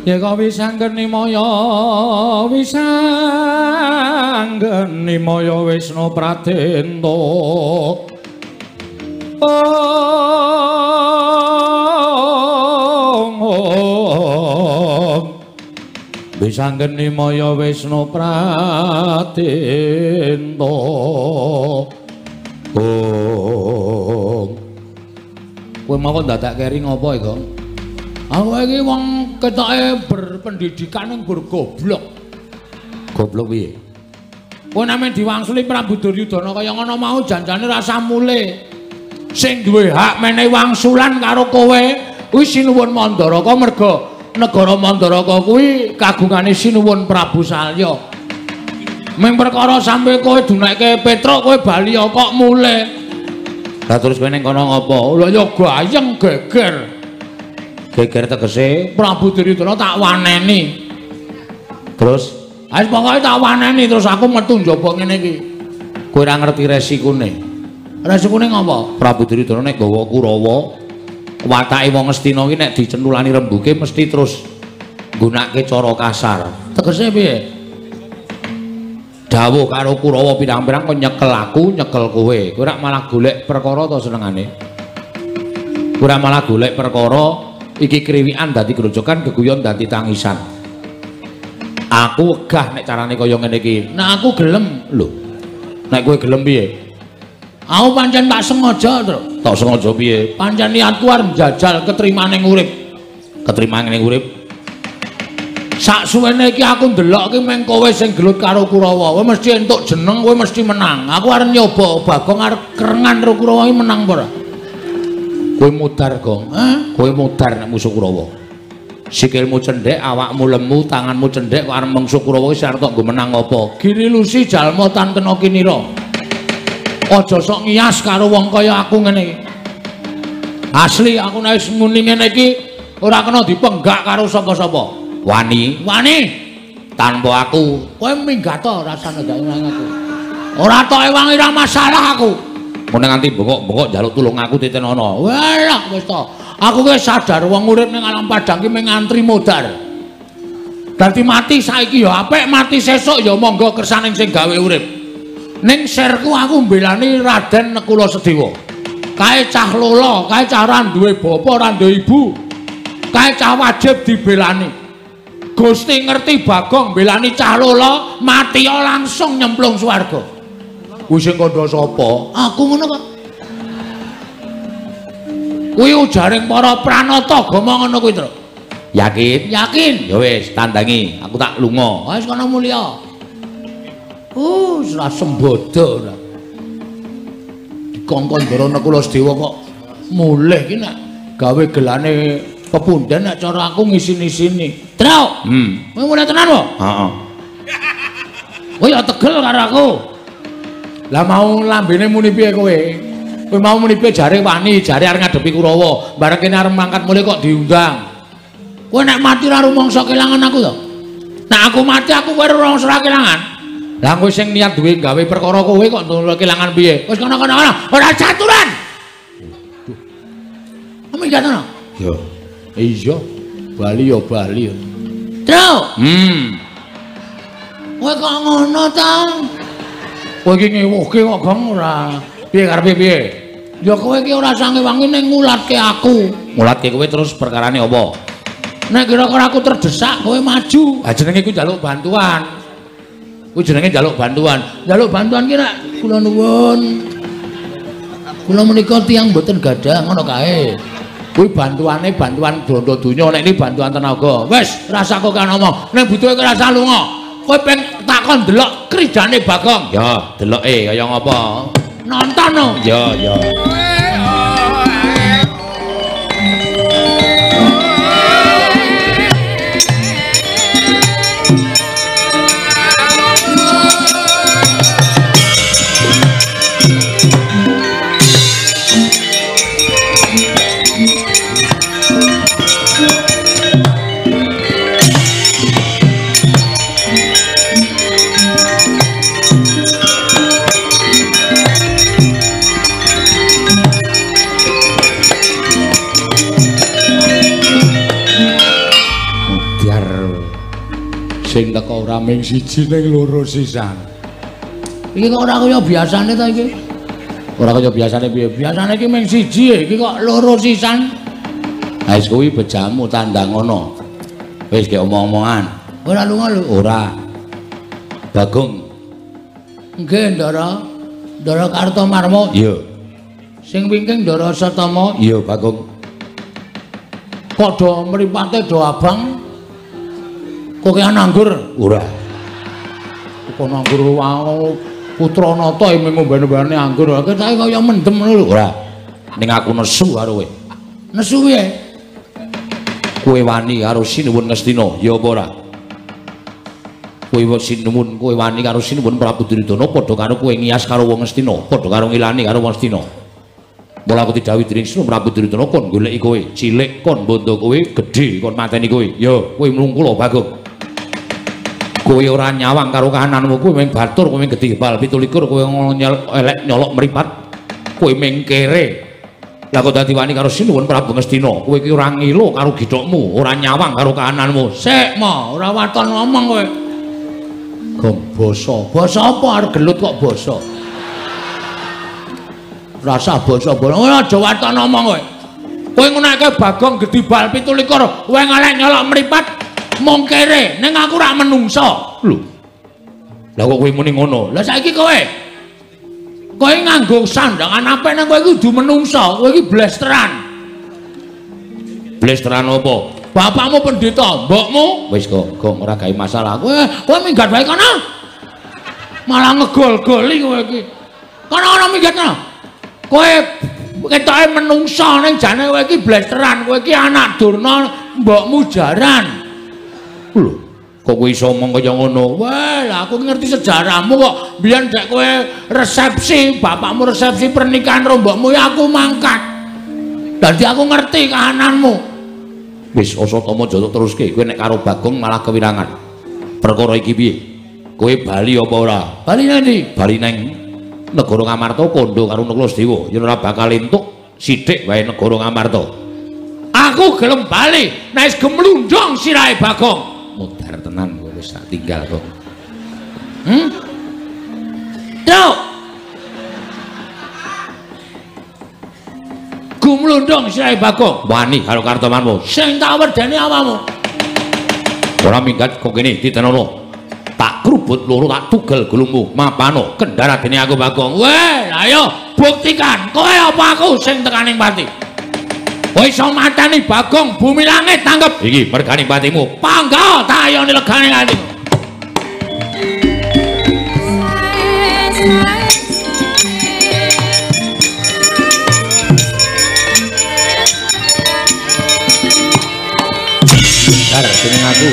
yeka wisanggeni maya Wisnu Pradenta wisanggeni maya Wisnu Pradenta kowe mawon dadak kering apa iku? Aku iki wong ketoke berpendidikan ning goblok. Goblok piye? Kowe nek diwangsuli Prabu Duryudana kaya ngono mau janjane rasa mule. Sing duwe hak menehi wangsulan karo kowe kuwi Sinuwun Mandaraka merga negara Mandaraka kuwi kagungane Sinuwun Prabu Salya. Ming perkara sampe kowe dunekke Petruk kowe bali kok mule. Lah terus kowe ning kono ngopo? Lha ya gayeng geger. Geger tegese Prabu Duryudana tak waneni. Terus wis pokoke tak waneni terus aku metu njaba ngene iki. Kowe ora ngerti resikune. Resikune ngopo? Prabu Duryudana nek gawa Kurawa, watake wong Astina iki nek dicentulani rembuge mesti terus nggunakake cara kasar. Tegese piye? Dawuh karo Kurawa pirang-pirang kok nyekel aku, nyekel kowe. Kowe ora malah golek perkara to senengane. Kowe ora malah golek perkara iki kriwikan dadi grojokan, geguyon dadi tangisan. Aku wegah nek carane kaya ngene iki. Nek aku gelem, lho. Nek kowe gelem piye? Aku pancen tak sengaja, Tru. Tak sengaja piye? Pancen niatku arep njajal ketrimaning urip. Ketrimaning urip. Sak suwene iki aku ndelok iki meng kowe sing gelut karo Kurawa. Kowe mesti entuk jeneng, kowe mesti menang. Aku arep nyoba Bagong arep kerengan karo Kurawa iki menang apa ora? Kowe mudar, Gong. Kowe mudar nek musuh Kurawa. Sikilmu cendhek, awakmu lemu, tanganmu cendhek kok arep mungsuh Kurawa iki arep tok nggo menang apa? Giri lusi jalma tan kena kinira. Aja sok ngias karo wong kaya aku ngene iki. Asli aku nek muni ngene iki ora kena dipenggak karo sapa-sapa. Wani tanpa aku kowe minggat to rasane gak nang aku. Ora tok ewangi ra masalah aku. Mun nganti bengok-bengok njaluk tulung aku titenono. Walah wis to. Aku wis sadar wong urip ning alam padang ki mung ngantri modar. Dadi mati saiki ya apik, mati sesuk ya monggo kersaning sing gawe urip. Ning sirku aku mbelani Raden Nekula Sedewa. Kae cah lola, kae cah ora duwe bapa, ora duwe ibu. Kae cah wajib dibelani. Gusti ngerti Bagong belani cah lola mati langsung nyemplung swarga. Kuwi sing kandha sapa? Aku ngono kok. Kuwi ujaring para pranata agama ngono kuwi, Tru. Yakin? Yakin. Ya wis, tandangi. Aku tak lunga. Wis kono mulya. Ora sembodo ora. Dikongkon Ndara Nekula Sedewa kok mulih iki nek gawe gelane pepundhen nek cara aku ngisin-isini. Tru. Kowe mulai tenan kok? Heeh. Kowe ya tegel karo aku. Lah mau lambene muni piye kowe? Kowe mau muni piye jare wani, jare arep ngadepi Kurawa, bareng kene arep mangkat mulih kok diundang. Kowe nek mati ora rumangsa kelangan aku to? Nek aku mati aku kowe ora rumangsa kelangan. Lah kowe sing niat duwe gawe perkara kowe kok kelangan piye? Wis kono-kono ora caturan. Amin jatono. Yo. Iya. Bali ya Bali. Tru. Kowe kok ngono ta? Kowe iki ngewuhke kok Gong ora. Piye karepe piye? Ya kowe iki ora sange wangi ning ngulatke aku. Ngulatke kowe terus perkarane apa? Nek kira-kira aku terdesak kowe maju. Ha jenenge iku njaluk bantuan. Kuwi jenenge njaluk bantuan. Njaluk bantuan ki nek kula nuwun. Kula menika tiyang mboten gadah ngono kae. Kuwi bantuan dondo donya nek iki bantuan tenaga. Wis, rasa kok kan omong. Nek butuhe kowe rasa lunga. Kowe peng takon delok kridane Bagong. Ya, deloke kaya ngapa? Nonton no. Ya, ya. ora ming siji ning loro sisan. Iki kok ora kaya biasane ta iki? Ora kaya biasane piye? Biasane iki ming siji, iki kok loro sisan. Ha wis kuwi bejamu tandang ngono. Wis ge omong-omongan. Ora lunga lho. Ora. Bagong. Nggih, Ndara. Ndara Kartomarmo. Iya. Sing wingking Ndara Satama. Iya, Bagong. Kok do mripate do abang? Kok ki anggur? Ora. Kok anggur wae putra nata ing ngombe-ombene anggur. Kok saiki kaya mendem ngono lho. Ora. Ning aku nesu karo kowe. Nesu piye? Kowe wani karo Sinuwun Ngastina, ya apa ora? Kowe Sinuwun, kowe wani karo Sinuwun Prabu Duryudana padha karo kowe ngiyas karo wong Ngastina, padha karo ngilani karo wong Ngastina. Mula aku didhawuhi dening Sinuwun Prabu Duryudana kon goleki kowe, cilik kon bondo kowe, gedhe kon mateni kowe. Ya, kowe mlungkula Bagong. Kowe ora nyawang karo kahananmu, kowe ming batur, kowe ming gedhe bal 17, kowe elek nyolok mripat. Kowe ming kere. Lah kok dadi wani karo Sinuwun Prabu Ngastina, kowe iki ora ngilo karo githokmu, ora nyawang karo kahananmu. Sik, Mo, ora waton ngomong kowe. Gong basa. Basa apa arep gelut kok basa? Rasa basa. Ora aja waton ngomong kowe. Kowe nguneke Bagong gedhi bal 17, kowe ngalek nyolok mripat mung kere, ning aku ora menungso. Lho. Lah kok kowe muni ngono? Lah saiki kowe nganggo sandangan apik nang kowe iki kudu menungso, kowe iki blesteran. Blesteran apa? Bapakmu pendeta, mbokmu Wis kok ora gawe masalah. kowe minggat wae kono. Malah ngegol-goli kowe iki. Kono minggat kono. Kowe ketoke menungso ning jane kowe iki blesteran, kowe iki anak durna, mbokmu jaran. Lho, kok kowe iso omong kaya ngono? Wah, lah aku ngerti sejarahmu kok. Biyen dek kowe resepsi, bapakmu resepsi pernikahan karo mbokmu ya aku mangkat. Dadi aku ngerti kahananmu. Wis Asatama aja teruske, kowe nek karo Bagong malah kewirangan. Perkara iki piye? Kowe bali apa ora? Bali nang ndi? Bali nang negara Ngamarta kondo karo Naklasdewa, yen ora bakal entuk sithik wae negara Ngamarta. Aku gelem bali, nek wis gemlundung sirahe Bagong. Mudar tenan kowe wis tak tinggal kok. Truk. Gumlundung sirahe Bagong. Wani karo Kartomanmu. Sing tak wedeni awakmu. Ora minggat kok kene ditenono. Tak krubut loro tak tugel gulungmu. Mapano kendara dene aku Bagong. Weh, ayo buktikan kowe apa aku sing tekaning pati. Kowe iso mateni Bagong bumi langit tanggep. Iki mergane patimu. Pangga tak ayoni legane atimu. Dar dening aku.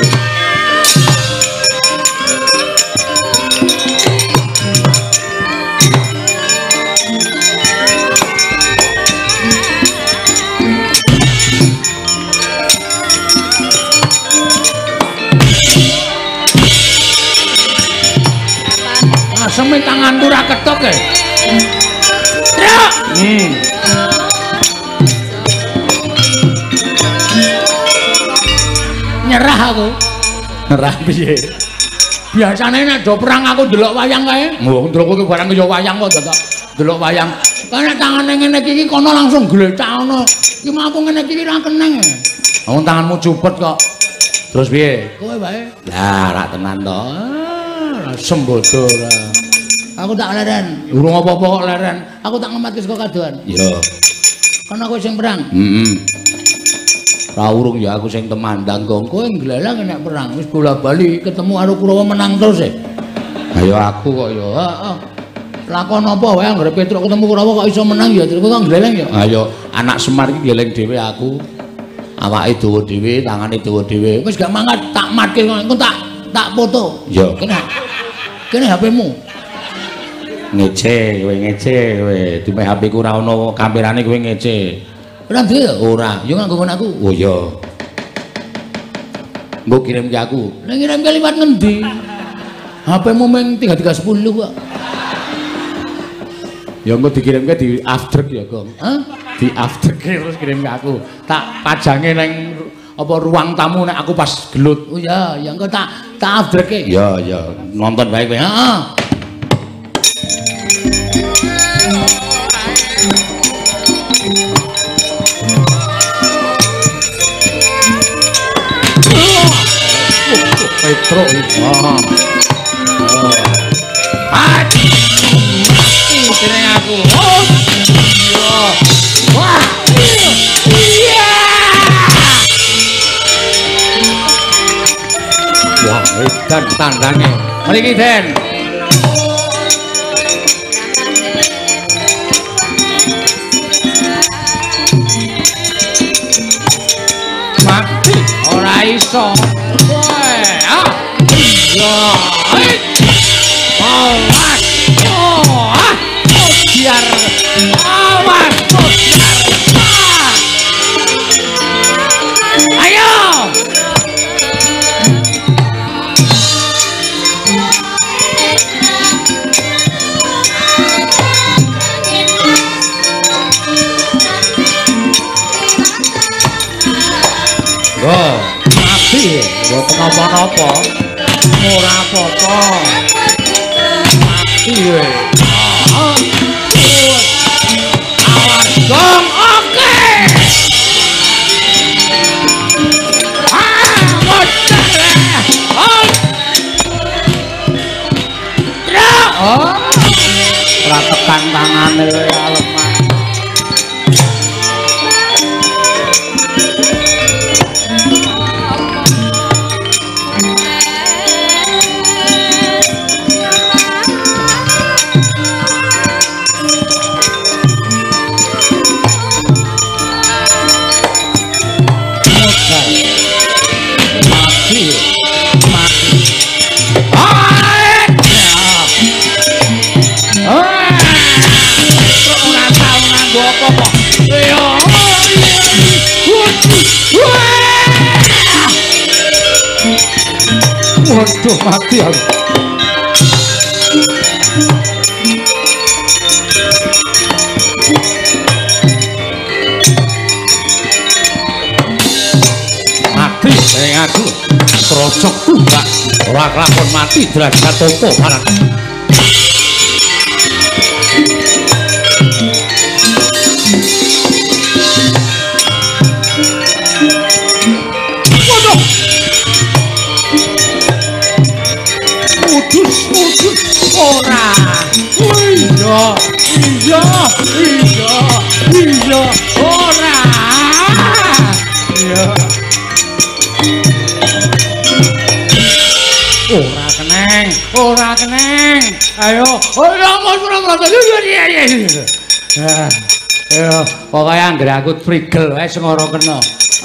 Aseme tanganku ora ketok e. Truk. Nyerah aku. Nerah piye? Biasane nek do perang aku ndelok wayang kae. Wong ndelok kowe barang kaya wayang kok dadak. Delok wayang. Kan nek tangane ngene iki kono langsung glecak ngono. Iki mah aku ngene iki ra keneng. Wong tanganmu cupet kok. Terus piye? Kowe wae. Lah, rak tenan to. Sembodo ora. Aku tak leren. Urung apa-apa kok Leren. Aku tak ngematke saka kadohan. Iya. Kono kowe sing perang. Ra urung ya aku sing temandang kok. Kowe nglelang nek perang wis bola-bali ketemu karo Kurawa menang terus e. Ayo aku kok ya. Heeh. Lakon apa wae anggere Petruk ketemu Kurawa kok iso menang ya terus kok gleleng ya. Ayo anak Semar iki gleleng dhewe aku. Awake dawa dhewe, tangane dawa dhewe. Wis gak mangkat tak matke engko tak foto. Yo. Kene HP-mu. Ngece kowe. Dume HP ku ora ono kamerane kowe ngece. Ora duwe ya? Ora. Yo nganggo kon aku. Oh iya. Mbok kirimke aku. Nek ngirimke liwat ngendi? HP-mu meng 3310 kok. Ya engko dikirimke di after ya, Gong. Hah? Di after terus kirimke aku. Tak pajange nang apa ruang tamu nek aku pas gelut. Oh ya, ya engko tak tak afdreke. Ya, nonton bae kowe. Heeh. Petro iki. Jeneng aku. Oh. Wah. Iya. Wah, edan tandange. Mriki, Den. Mati ora iso. Woe, ah. Ya. Awas. Oh, ah. Biar awas, biar. Ayo. Wah, Mati, mboten napa-napa. ora apa-apa. Mati we. Awas dong, oke. Bocah. Oh. Ora tekan tangane we lemah. waduh mati aku. Mati aku. Trocok tumbak ora kelakon mati derajat topo barang. Udus ora. Iya ora. Iya. Ora keneng. Ayo, ayo, pokoknya anggere aku frigel wae sing ora kena.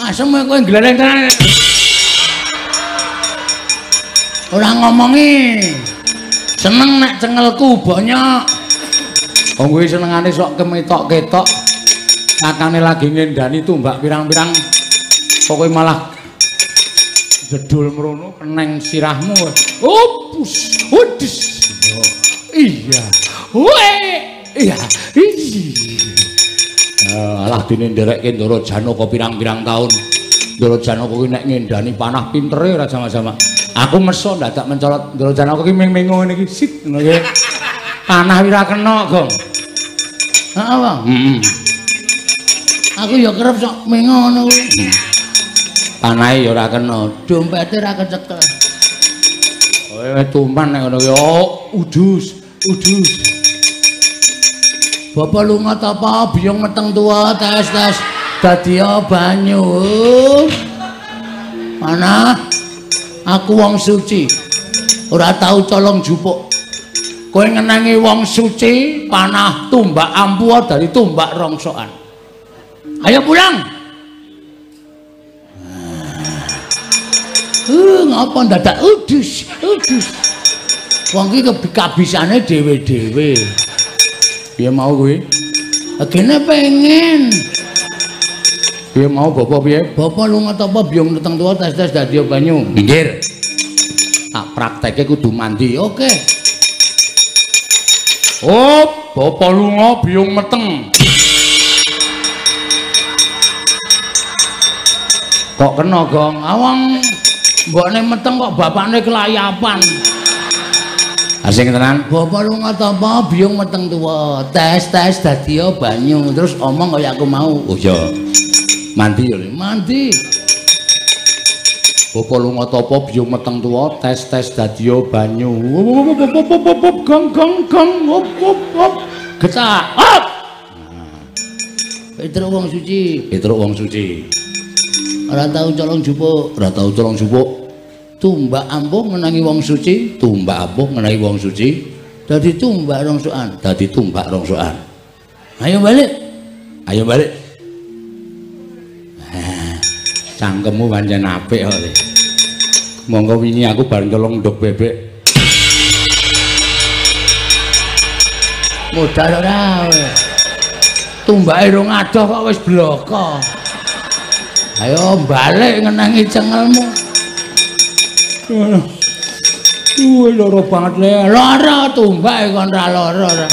Asem kowe glereng tenan. Ora ngomongi. Seneng nek cengelku bonyok. Wong kuwi senengane sok kemetok-ketok. Kakane lagi ngendani tumbak pirang-pirang. Pokoke malah jedul mrono keneng sirahmu. Opus, udus. Iya. Iya. Alah dene nderekke Ndara Janaka pirang-pirang taun. Ndara Janaka kuwi nek ngendani panah pintere ora sama-sama. Aku meso dadak mencolot Ndara Janaka ki ming-mingo ngene iki sit ngono ki. Panah ora kena, Gong. Heeh, Bang. Aku ya kerep sok mengo ngono kuwi. Panahe ya ora kena, Dompete ora kecekel. kowe tumpan nek ngono ki. Oh, udus. Bapak lunga ta apa biyong meteng tua tes dadi banyu. Mana? Aku wong suci. Ora tau colong jupuk. Kowe ngenangi wong suci, panah tumbak ampuh dari tumbak rongsokan. Ayo pulang. Ngapa dadak udus. Wong iki kabisane dhewe-dhewe. Piye mau kuwi? Agene pengen. Piye mau bapak piye? Bapak lunga ta apa biyong meteng tua tes dadi banyu. Minggir. Tak praktekke kudu mandi. Oke. Oh, bapak lunga biyong meteng. Kok kena, Gong? Awang Mbokne meteng kok bapakne kelayapan. Asing tenan. Bapak lunga tanpa biyung meteng tuwa. Tes dadi banyu terus omong kaya aku mau. Oh iya. Mandi ya. Mandi. Bapak lunga tapa biyung meteng tuwa tes dadi banyu. Gong Getak. Hop. Petruk wong suci. Petruk wong suci. Ora tau colong jupuk. Ora tau colong jupuk. Tumbak ampuh ngenangi wong suci, tumbak ampuh ngenangi wong suci, dadi tumbak rongsokan, dadi tumbak rongsokan. Ayo balik. Ayo balik. Cangkemmu pancen apik kok. Monggo wingi aku bareng colong ndok bebek. Modal ora. Tumbake rong adoh kok wis bloko. Ayo balik ngenangi cengelmu. Loro banget le. Lara tumbak kon ra lara.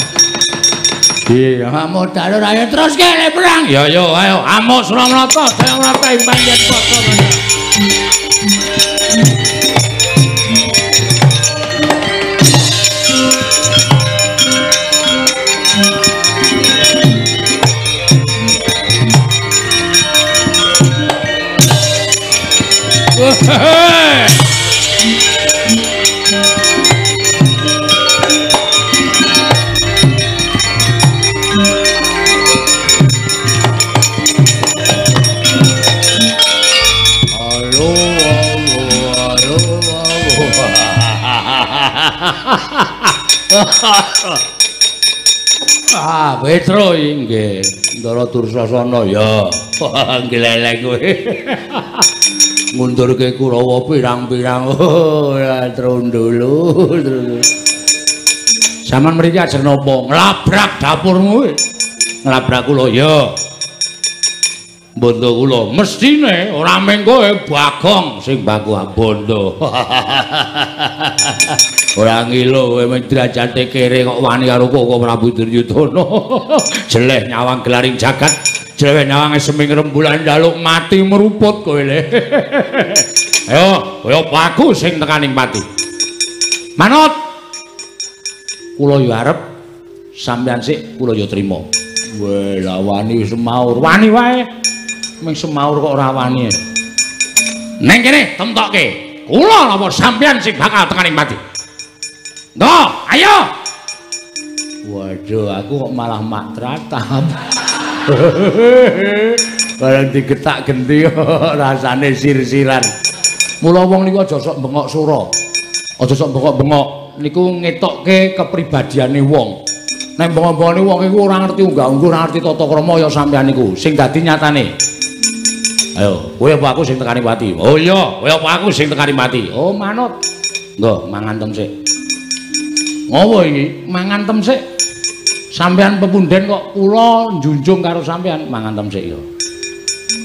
Iya, modal ora ayo terus kene perang. Ya yo ayo amuk Suramrata, Jayamrata imbang yen padha. Petro inggih Ndara Dursasana ya. Glelek kowe. Ngundurke Kurawa pirang-pirang. Trondolo. Saman mriki ajeng napa? Nglabrak dapurmu. Nglabrak kula ya. Bondo kula mestine ora mung kowe Bagong sing baku bondo. Ora ngilo kowe mung derajate kere kok wani karo Koko Prabu Duryudana. Jeleh nyawang gelaring jagat, jeleh nyawang seming rembulan njaluk mati meruput kowe le. Ayo, kaya paku sing tekaning pati. Manut. Kula yo arep sampeyan sik kula yo trima. Weh, lah wani wis semaur. Wani wae. Ming semaur kok ora wani. Neng kene temtokke. Kula napa sampeyan sing bakal tekaning pati. Ndok, ayo. Waduh, aku kok malah mak tratap. Barang digetak genti rasane sir-siran. Mula wong niku aja sok bengok sura. Aja sok bengok-bengok. Niku ngetokke kepribadiane wong. Nek bengok-bengokne wong iku ora ngerti unggah-ungguh, ora ngerti tata krama ya sampeyan niku sing dadi nyatane. Ayo, kowe apa aku sing tekani pati? Oh iya, kowe apa aku sing tekani pati? Oh, manut. Nggo, mangan tem sik. Ngopo iki? Mangan tem sik. Sampeyan pepunden kok kula njunjung karo sampeyan mangan tem sik ya.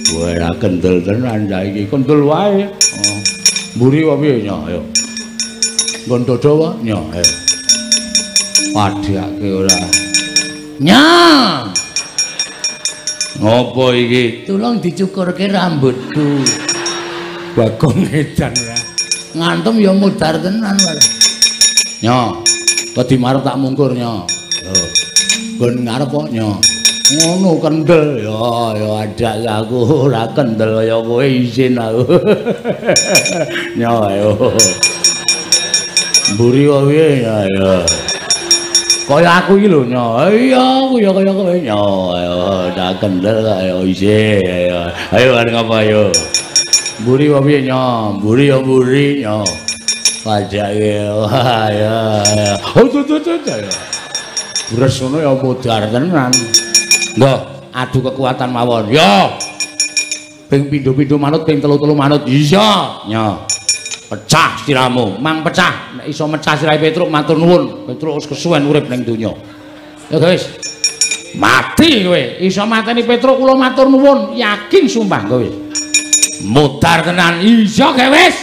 Kowe ra kendel tenan ya iki, kendel wae. Oh. Mburi wae piye nya, ayo. Nggon dodo wae nya, ayo. Padhake ora. Nya. Ngopo iki? Tulung dicukurke rambutku. Bagong edan ora. Ngantem ya mudar tenan wae. Nya. Kedi marep tak mungkur nya. Lho. Nggon ngarep kok nya. Ngono kendel ya adak aku ora kendel kaya kowe isin aku. Nya ayo. Mburi wae ya ya. Kaya aku iki lho nya. Iya, aku ya kaya kowe nya. Ayo dak kendel kaya isin. Ayo arep ngapa ayo. Mburi wae nya. Mburi ya mburi nya. Pajake wah ya. Oh tuh ya. Bures ngono ya mudar tenan. Nggih, adu kekuatan mawon. Yo. Ping pindho-pindho manut, ping telu-telu manut. Iya, nya. Pecah siramu, mang pecah. Nek iso mecah sirahe Petruk matur nuwun. Petruk wis kesuwen urip ning donya. Ya guys. Mati kowe. Iso mateni Petruk kula matur nuwun, yakin sumpah kowe. Mudar tenan. Iya, ge wis.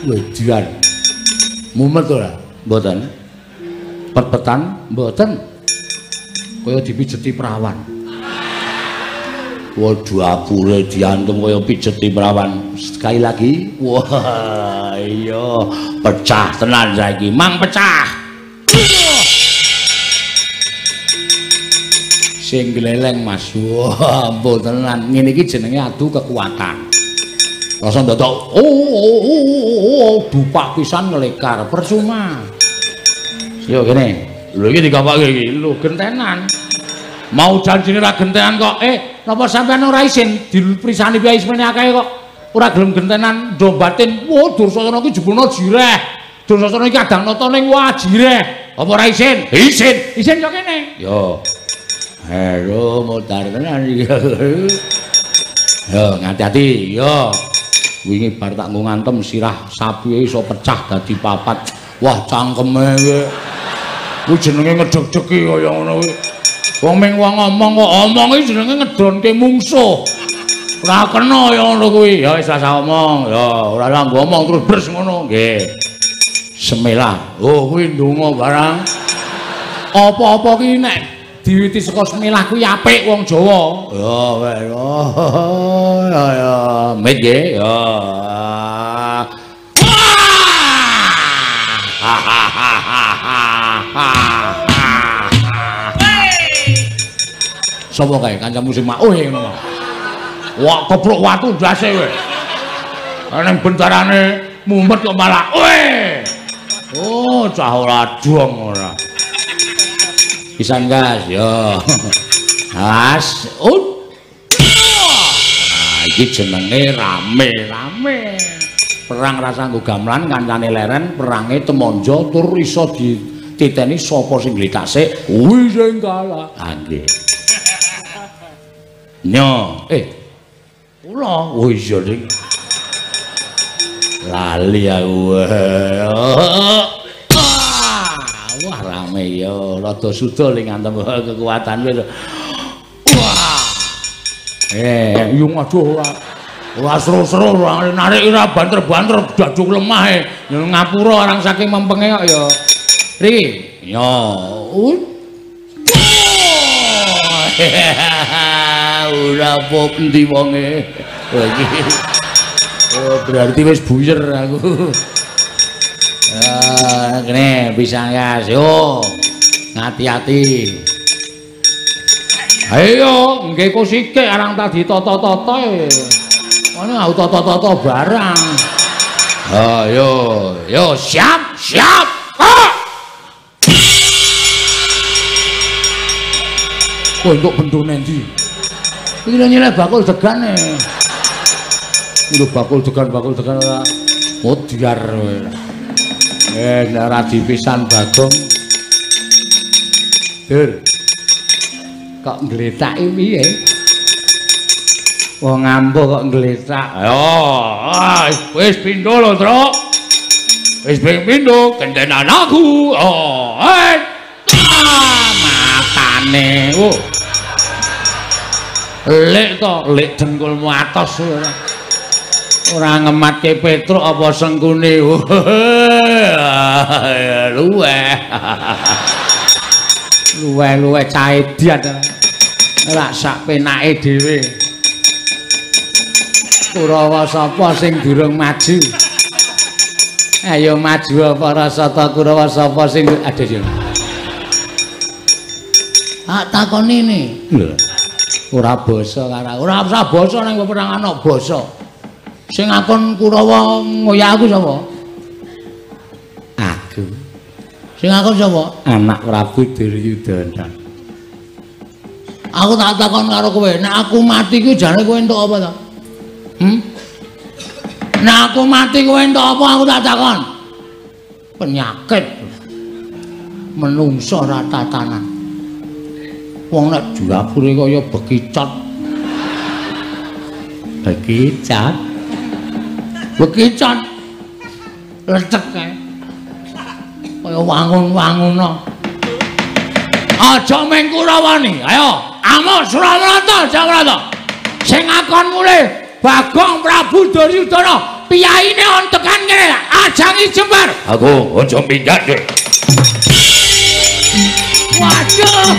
Wejian. Mumet ora? Mboten. Pet-petan? Mboten. Kaya dipijeti prawan. Waduh apure diantem kaya pijeti perawan. Sekali lagi. Wah, iya pecah tenan saiki. Mang pecah. Sing gleleng Mas. Wah, ampun tenan. Ngene iki jenenge adu kekuatan. Rasa ndadak dupak pisan ngelekar percuma. Yo kene. Lho iki dikapake iki. Lho gentenan. Mau janjine ra gentenan kok. Napa sampean ora isin diprisani piye ismene akeh kok. Ora gelem gentenan ndombatin. Wah, Dursasana iki jebulna jireh. Dursasana iki kadang nata ning wah jireh. Apa ora isin? Isin. Isin yo kene. Yo. Halo, modar tenan iki. Yo, ngati-ati. Yo. Wingi bar tak ngantem sirah sapi iso pecah dadi papat. Wah, cangkeme kuwi. Kuwi jenenge ngedeg-degi kaya ngono kuwi. Wong ming wong ngomong kok omong iki jenenge ngedonke mungsuh. Ora kena ya ngono kuwi. Ya wis rasa omong. Ya ora nganggo omong terus bres ngono. Nggih. Semelah. Oh kuwi ndonga barang. Apa-apa ki nek diwiti saka semelah kuwi apik wong Jawa. Ya wis. Ya met nggih. Ya. Sapa kae kancamu sing ngono. Wah, kepruk watu ndase kowe. Nang bentarane mumet kok malah oh, cah ora dong ora. Pisan gas yo. As, nah, iki jenenge rame-rame. Perang rasa nggo gamelan kancane leren, perange temonjo tur iso dititeni sapa sing gletak sik, kuwi sing kalah. Ah nggih. Nyo, kula, oh iya ning. Lali aku. Wah rame ya, rada sudul ning ngantem kekuatan wis. Wah. Yung aduh ora seru-seru narik ora banter-banter dadung lemah ngapura orang saking mempenge kok ya. Riki, ya. Ora apa endi wonge. Oh, berarti wis buyer aku. Kene bisa gas yo. Hati-hati. Ayo, nggih kok sithik arang tak ditata-tata e. Ana tata-tata barang. Yo, siap. Kok entuk bendone ndi? Iki nyileh bakul degane. Lho bakul degan ora modiar kowe. Nek ora dipisan Bagong. Dur. Kok ngletaki piye? Wong ampuh kok ngletak. Wis pindho lho, Truk. Wis pindho gentenan aku. Matane. Lek to, lek dengkulmu atos ora. Ora ngematke Petruk apa sengkune. Luweh cah edian. Ora sak penake dhewe. Kurawa sapa sing durung maju? Ayo maju apa Rasata Kurawa sapa sing aduh yo. Takoni ne. Lho. Ora basa karo ora usah basa nang peperangan ana basa. Sing akon Kurawa ngoyak aku sapa? Aku. Sing akon sapa? Anak Prabu Duryudana. Aku tak takon karo kowe, nek aku mati ku jane kowe entuk apa to? Nek aku mati kowe entuk apa aku tak takon? Penyakit. Menungso ra tatanan. Wong nek jurapure kaya bekicot. Bekicot. Lecek kae. Kaya wangun-wanguno. Aja meng Kurawani. Ayo, amuk Suramarata, Jamarata. Sing akon mulih Bagong Prabu Duryudana, piyaine on tekan kene, ajangi jembar. Aku aja minggat, Dik. Waduh.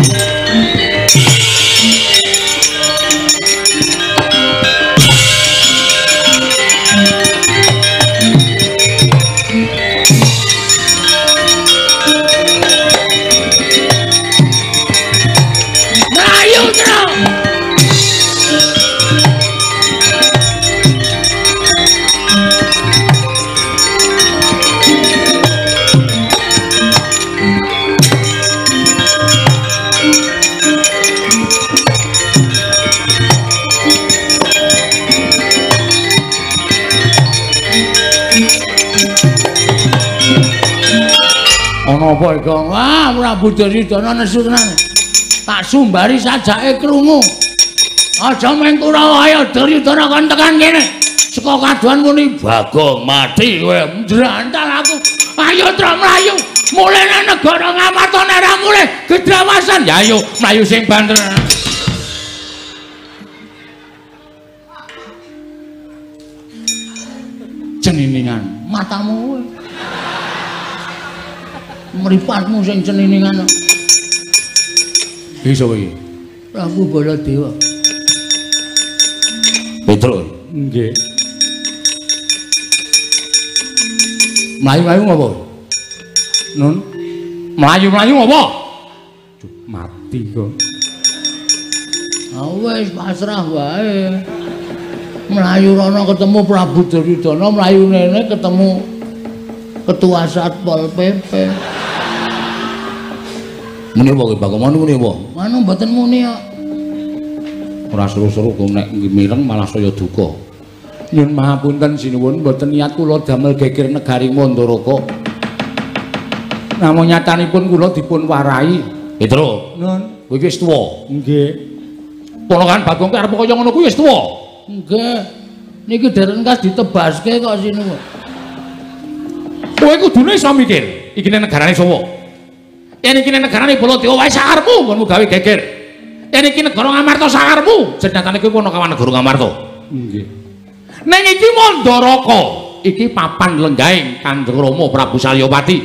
Ana apa iki? Wah, Prabu Duryudana nesu tenan. Tak sumbari sajake krungu. Aja meng Kurawa ayo Duryudana kon tekan kene. Saka kaduan muni Bagong mati kowe njrantal aku. Ayo Tru mlayu. Mulene negara Ngamarta nek ora mulih gedawasan. Ya ayo mlayu sing banter. Ceniningan matamu kowe. Mripatmu sing ceniningan. Iki sapa iki? Prabu Baladewa. Petruk. Nggih. Mlayu-mlayu ngopo? Nun. Mlayu-mlayu ngopo? Mati kok. Ah wis pasrah wae. Mlayu rono ketemu Prabu Duryudana, mlayu nene ketemu Ketua Satpol PP. Muni apa kowe Bagong muni apa? Manu mboten muni kok. Ora seru-seru kok nek mireng malah saya duka. Nyun mahapunten sinuwun mboten niat kula damel geger negari Mandaraka. Namung nyatanipun kula dipun warai. Petro, nun, kowe wis tuwa. Nggih. Ponakan Bagong arep kaya ngono kuwi wis tuwa. Nggih. Niki dereng kas ditebaske kok sinuwun. Kowe kudune iso mikir, iki negarane sapa? Yen iki negarane Baladewa wae sakarmu nggonmu gawe geger. Yen iki negara Ngamarta sakarmu, jenatane kowe ana kawan negara Ngamarta. Nggih. Ning iki Mandaraka, iki papan lenggahing Kanjeng Rama Prabu Saryapati.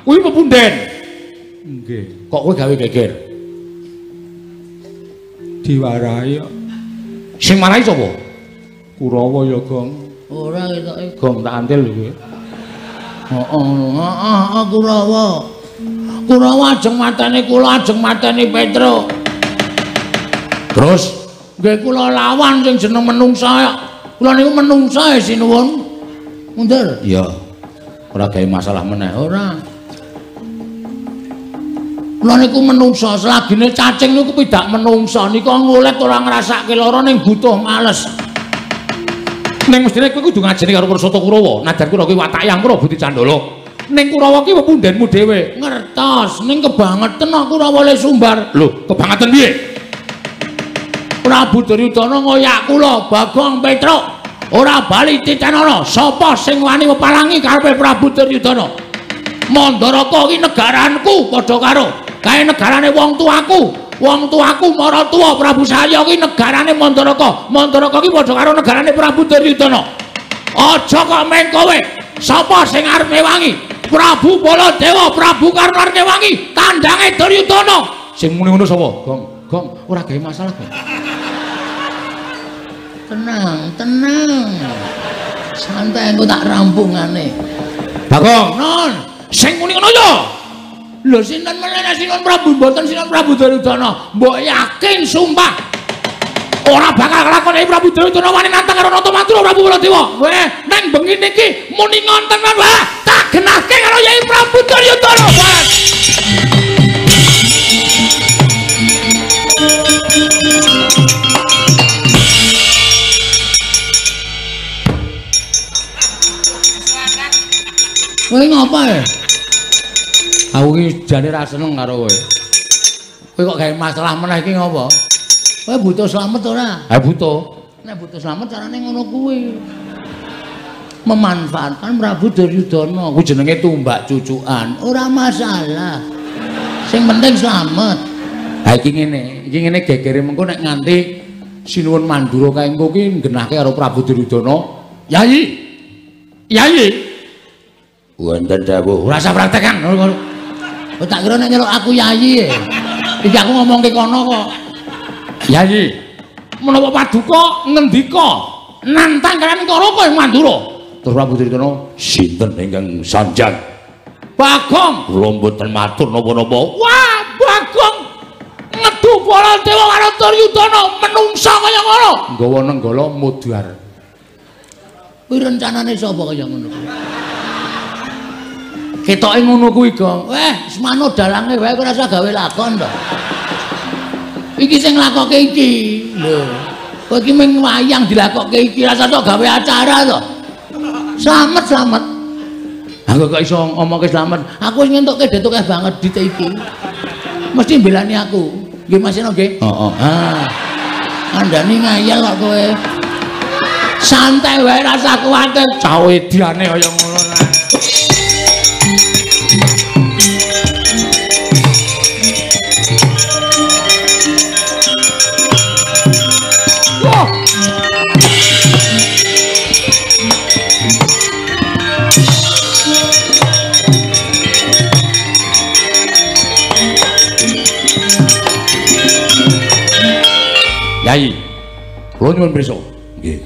Kuwi pepunden. Nggih. Kok kowe gawe geger? Diwarai kok. Sing marai sapa? Kurawa ya, Gong. Ora ketoke. Gong tak antil kowe. Heeh, Kurawa. Kurawa ajeng mateni kula, ajeng mateni Petruk. Terus nggih kula lawan sing jeneng menungsa. Kula niku menungsa sinuwun. Mundur. Iya. Ora gawe masalah meneh. Ora. Kula niku menungsa, selagine cacing niku pidak menungsa. Nika ngulet ora ngrasake lara ning butuh males. Ning mestine kowe kudu ngajeni karo Pursata Kurawa. Najan kula kuwi watake ampura Budi Candala. Ning Kurawa ki pepundenmu dhewe. Ngertos, ning kebangetan Kurawa le sumbar. Lho, kebangetan piye? Prabu Duryudana ngoyak kula Bagong Petruk ora bali titanana. Sapa sing wani mepalangi karepe Prabu Duryudana? Mandaraka iki negaraanku padha karo kae negarane wong tuaku. Wong tuaku Maratuwa Prabu Salya iki negarane Mandaraka. Mandaraka iki padha karo negarane Prabu Duryudana. Aja kok meng kowe. Sapa sing arep ngewangi? Prabu Baladewa, Prabu Karna ngewangi tandange Duryudana. Sing muni ngono sapa? Gong, ora gawe masalah kok. Tenang. Santai engko tak rampungane. Bagong, non. Sing muni ngono ya. Lho sinten meneh sinten Prabu mboten sinten Prabu Duryudana. Mbok yakin sumpah ora bakal lakoni Prabu Duryudana wani nantang karo Natamantura Prabu Baladewa. Weh, nang bengi niki muni ngonten wae tak genahke karo Yai Prabu Duryudana. Kowe ngapa ya? Aku iki jane ra seneng karo kowe. Kowe kok gawe masalah meneh iki ngapa? Kowe butuh slamet ora? Ha butuh. Nek butuh slamet carane ngono kuwi. Memanfaatkan Prabu Duryudana. Kuwi jenenge tumbak cucukan. Ora masalah. Sing penting slamet. Ha iki ngene gegere mengko nek nganti Sinuwun Mandura kae engko ki nggenahke karo Prabu Duryudana. Yai. Wonten dawuh. Ora usah praktekan. Oh tak kira nek nyeluk aku Yai. Iki aku ngomongke kono kok. Yai, menapa paduka ngendika nantang kaliyan Karaka ing Mandura? Terus Prabu Duryudana, sinten ingkang sanjang? Bagong, kula mboten matur napa-napa. Wah, Bagong ngedu Baladewa karo Duryudana menungsa kaya ngono. Nggawa nenggala mudhar. Kuwi rencanane sapa kaya ngono? Ketoke ngono kuwi, Gong. Wis manut dalange wae ora usah gawe lakon to. Iki sing lakoke iki. Lho. Kowe iki mung wayang dilakoke iki rasa tok gawe acara to. Slamet. Aku kok iso ngomongke slamet. Aku wis ngentukke detuke banget dit iki. Mesti mbelani aku. Nggih Mas Eno nggih? Heeh. Ah. Andani ngayal kok kowe. Santai wae rasa kuwatir. Cah ediane kaya ngono nah. Yai, kula nyuwun pirsa. Nggih.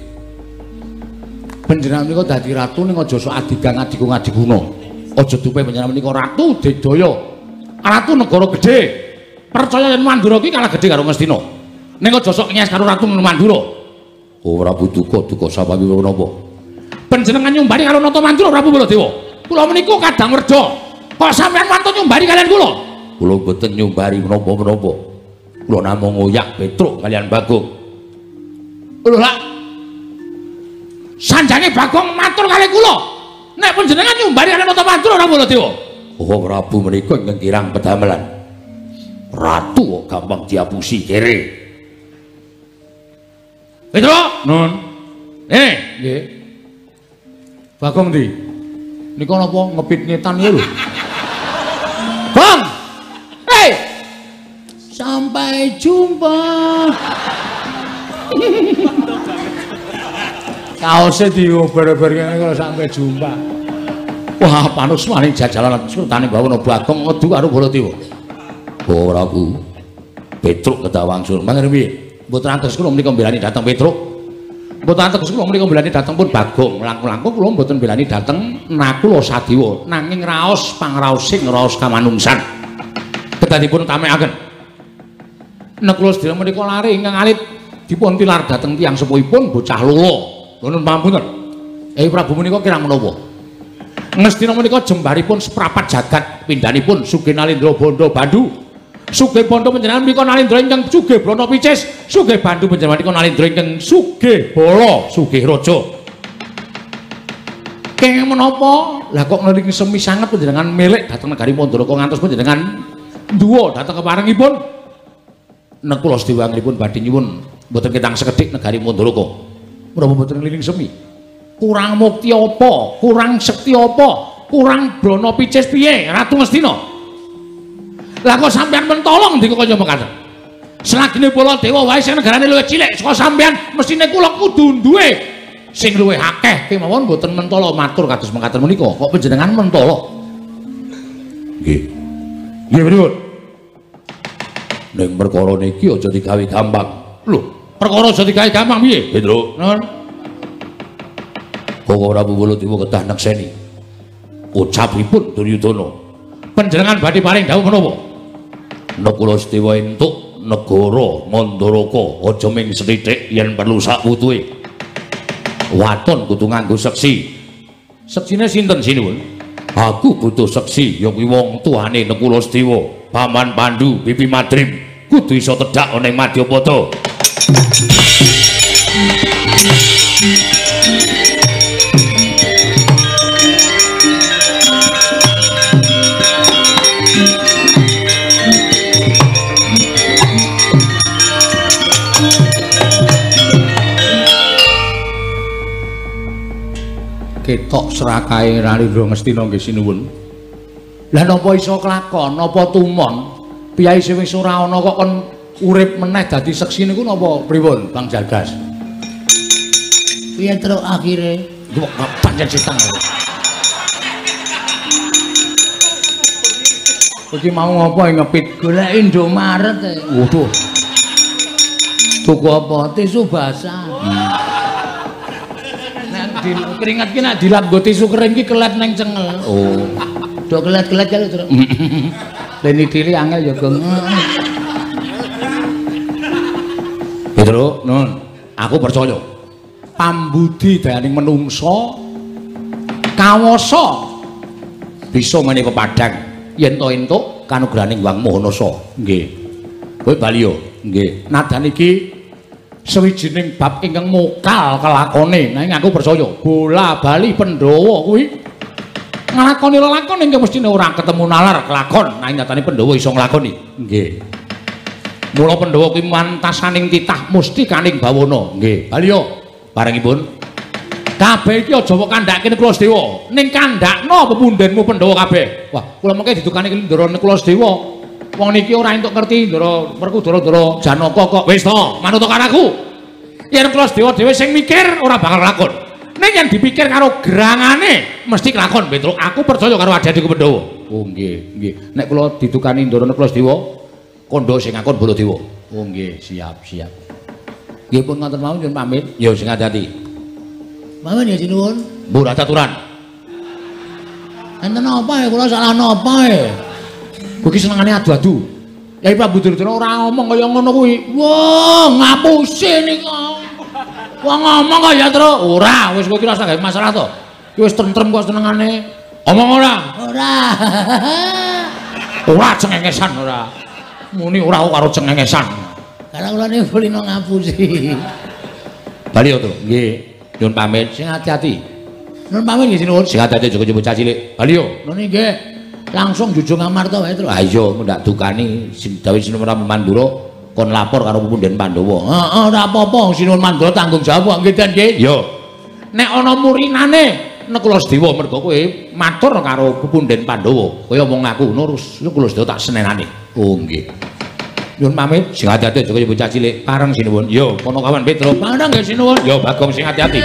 Panjenengan menika dadi ratu ning aja sok adigang adiku-adiguna. Aja dupe panjenengan menika ratu Dedaya. Ratu negara gedhe. Percaya yen Mandura ki kalah gedhe karo Ngastina. Ning aja sok nyes karo ratu Mandura. Ora duka sababi menapa. Panjenengan nyumbari karo Nata Mandura Prabu Baladewa. Kula menika kadang werda. Kok sampeyan wantun nyumbari kalian kula? Kula boten nyumbari menapa-menapa. Kula namung ngoyak Petruk kalian Bagong. Lho lak. Sanjange Bagong matur kalih kula. Nek panjenengan nyumbari kalian Nata Mandura Prabu Baladewa. Oh Prabu menika ingkang kirang pedamelan. Ratu kok gampang diapusi kere. Petruk, nun. Nggih. Bagong ndi? Nika napa ngepit ngetan ya lho. Bang. Hei. Sampai jumpa. Kaose diober-ober ngene kok sampai jumpa. Wah, panus maning jajalan sultane bawono Bagong ngedu karo Baladewa. Oh, Prabu. Petruk kedah wangsul. Mangke piye? Mboten antos kula menika mbelani dhateng Petruk. Mboten antos kula menika mbelani dhateng pun Bagong. Langkung-langkung kula mboten mbelani dhateng Nakula Sadewa. Nanging raos pangraosing raos kamanungsan. Kedah dipun tamekaken. Nakula Sadewa menika lare ingkang alit dipun tilar dhateng tiyang sepuhipun bocah lolo. Nuwun pamunten. Prabu menika kirang menapa? Ngastina menika jembaripun seprapat jagat pindhanipun Sugih Nalindra Banda Bandu. Sugih Banda panjenengan menika Nalindra ingkang sugih Brana Picis. Sugih Bandu panjenengan menika Nalindra ingkang sugih Bala sugih raja. Kenging menapa? Lah kok ngeling semi sanget panjenengan milik dhateng negari Mandaraka ngantos panjenengan duwa dhateng keparengipun. Nakula Sadewa ngripun badhe nyuwun mboten ketang sekedhik negari Mandaraka. Menapa mboten ngliling semi? Kurang mukti apa? Kurang sekti apa? Kurang Brana Picis piye? Ratu Ngastina. Lah kok sampean mentolong ndika kaya mekaten. Selagine Baladewa wae sing negarane luwih cilik saka sampean, mestine kula kudu duwe sing luwih akeh kemawon mboten mentolo matur kados mekaten menika. Kok panjenengan mentolo? Nggih. Nggih pripun? Ning perkara niki aja digawe gampang. Lho, perkara aja digawe gampang piye? Petruk. Nun. Kok Prabu Baladewa kedah nekseni ucapipun Duryudana. Panjenengan badhe paring dawuh menapa? Nakula Sadewa entuk negara Mandaraka aja ming sethithik yen perlu sak putuhe. Waton kudu nganggo seksi. Seksine sinten sinuwun? Aku butuh seksi ya kuwi wong tuane Nakula Sadewa, Paman Pandu, Bibi Madrim. Kudu iso tedhak ana ing Madyapada. Ketok serakahe Nalindra Ngastina nggih sinuwun. Lah napa iso kelakon, napa tumon? Piyai sing wis ora ana kok kon urip meneh dadi seksi niku napa pripun, Bang Jagas? Piye terus akhire? Kok pancen setang. Iki mau apa ngepit golek Indomaret e. Waduh. Tuku apa? Tisu basah. Keringat ki nek dilap nggo tisu kering ki kelet nang cengel. Oh. Do kelet-kelet ya terus. Leni dili angel ya, Gong. Petruk, nun, aku percaya. Pambudi dayaning menungsa kawasa bisa mene pepadhang yen to entuk kanugrahaning Wang Mahanasa. Nggih. Kowe bali yo. Nggih. Nadan iki sawijining bab ingkang mokal kelakone. Nanging aku percaya bola bali Pandhawa kuwi nglakoni lelakon ingkang mestine ora ketemu nalar kelakon nanging nyatane Pandhawa iso nglakoni. Nggih. Mula Pandhawa kuwi mantasaning titah mustikaning bawana. Nggih. Baliyo barengipun kabeh iki aja kok kandhake kula Sedewa. Ning kandhakno pepundhenmu Pandhawa kabeh. Wah, kula mengke didukani Ndara kula Sedewa. Wong niki ora entuk ngerti Ndara Werkudara Janaka kok. Wis to, manut karaku. Yen kula Sedewa dhewe sing mikir ora bakal lakon. Ning yen dipikir karo gerangane mesti kelakon, Petruk. Aku percaya karo adi-adiku Pandhawa. Oh nggih, nggih. Nek kula didukani Ndara kula Sedewa, kandha sing ngakon Baladewa. Oh nggih, siap, siap. Nggih pun ngoten mawon nyuwun pamit. Ya sing ati-ati. Mawon ya sinuwun. Mbur aturan. Enten apa ya kula salah napa ya? Kuwi senengane adu-adu. Yai Prabu Duryudana ora ngomong kaya ngono kuwi. Wah, ngapusi ning. Wong ngomong kok ya, Tru. Ora, wis kowe iki ora usah gawe masalah to. Ki wis tentrem kok senengane. Omong ora. Ora. Ora cengengesan ora. Muni ora karo cengengesan. Karena kula niku kulino ngapusi. Bali to. Nggih. Nyuwun pamit, sing ati-ati. Nun pamit nggih sinuwun. Sing ati-ati aja bocah cilik. Bali yo. Nun nggih. Langsung jujung amarta wae, Tru. Ha iya, ndak dukani sing dawuh Sinuwun Mandura kon lapor karo Pepundhen Pandhawa. Heeh, ora apa-apa, Sinuwun Mandura tanggung jawab nggih Den nggih. Yo. Nek ana murinane nek kula Sedewa mergo kowe matur karo Pepundhen Pandhawa. Kaya wong aku ngono terus kula Sedewa tak senenane. Oh nggih. Nyuwun pamit, sing ati-ati aja kaya bocah cilik. Pareng Sinuwun. Yo, kono kawan Petruk. Pareng nggih Sinuwun. Yo Bagong sing ati-ati.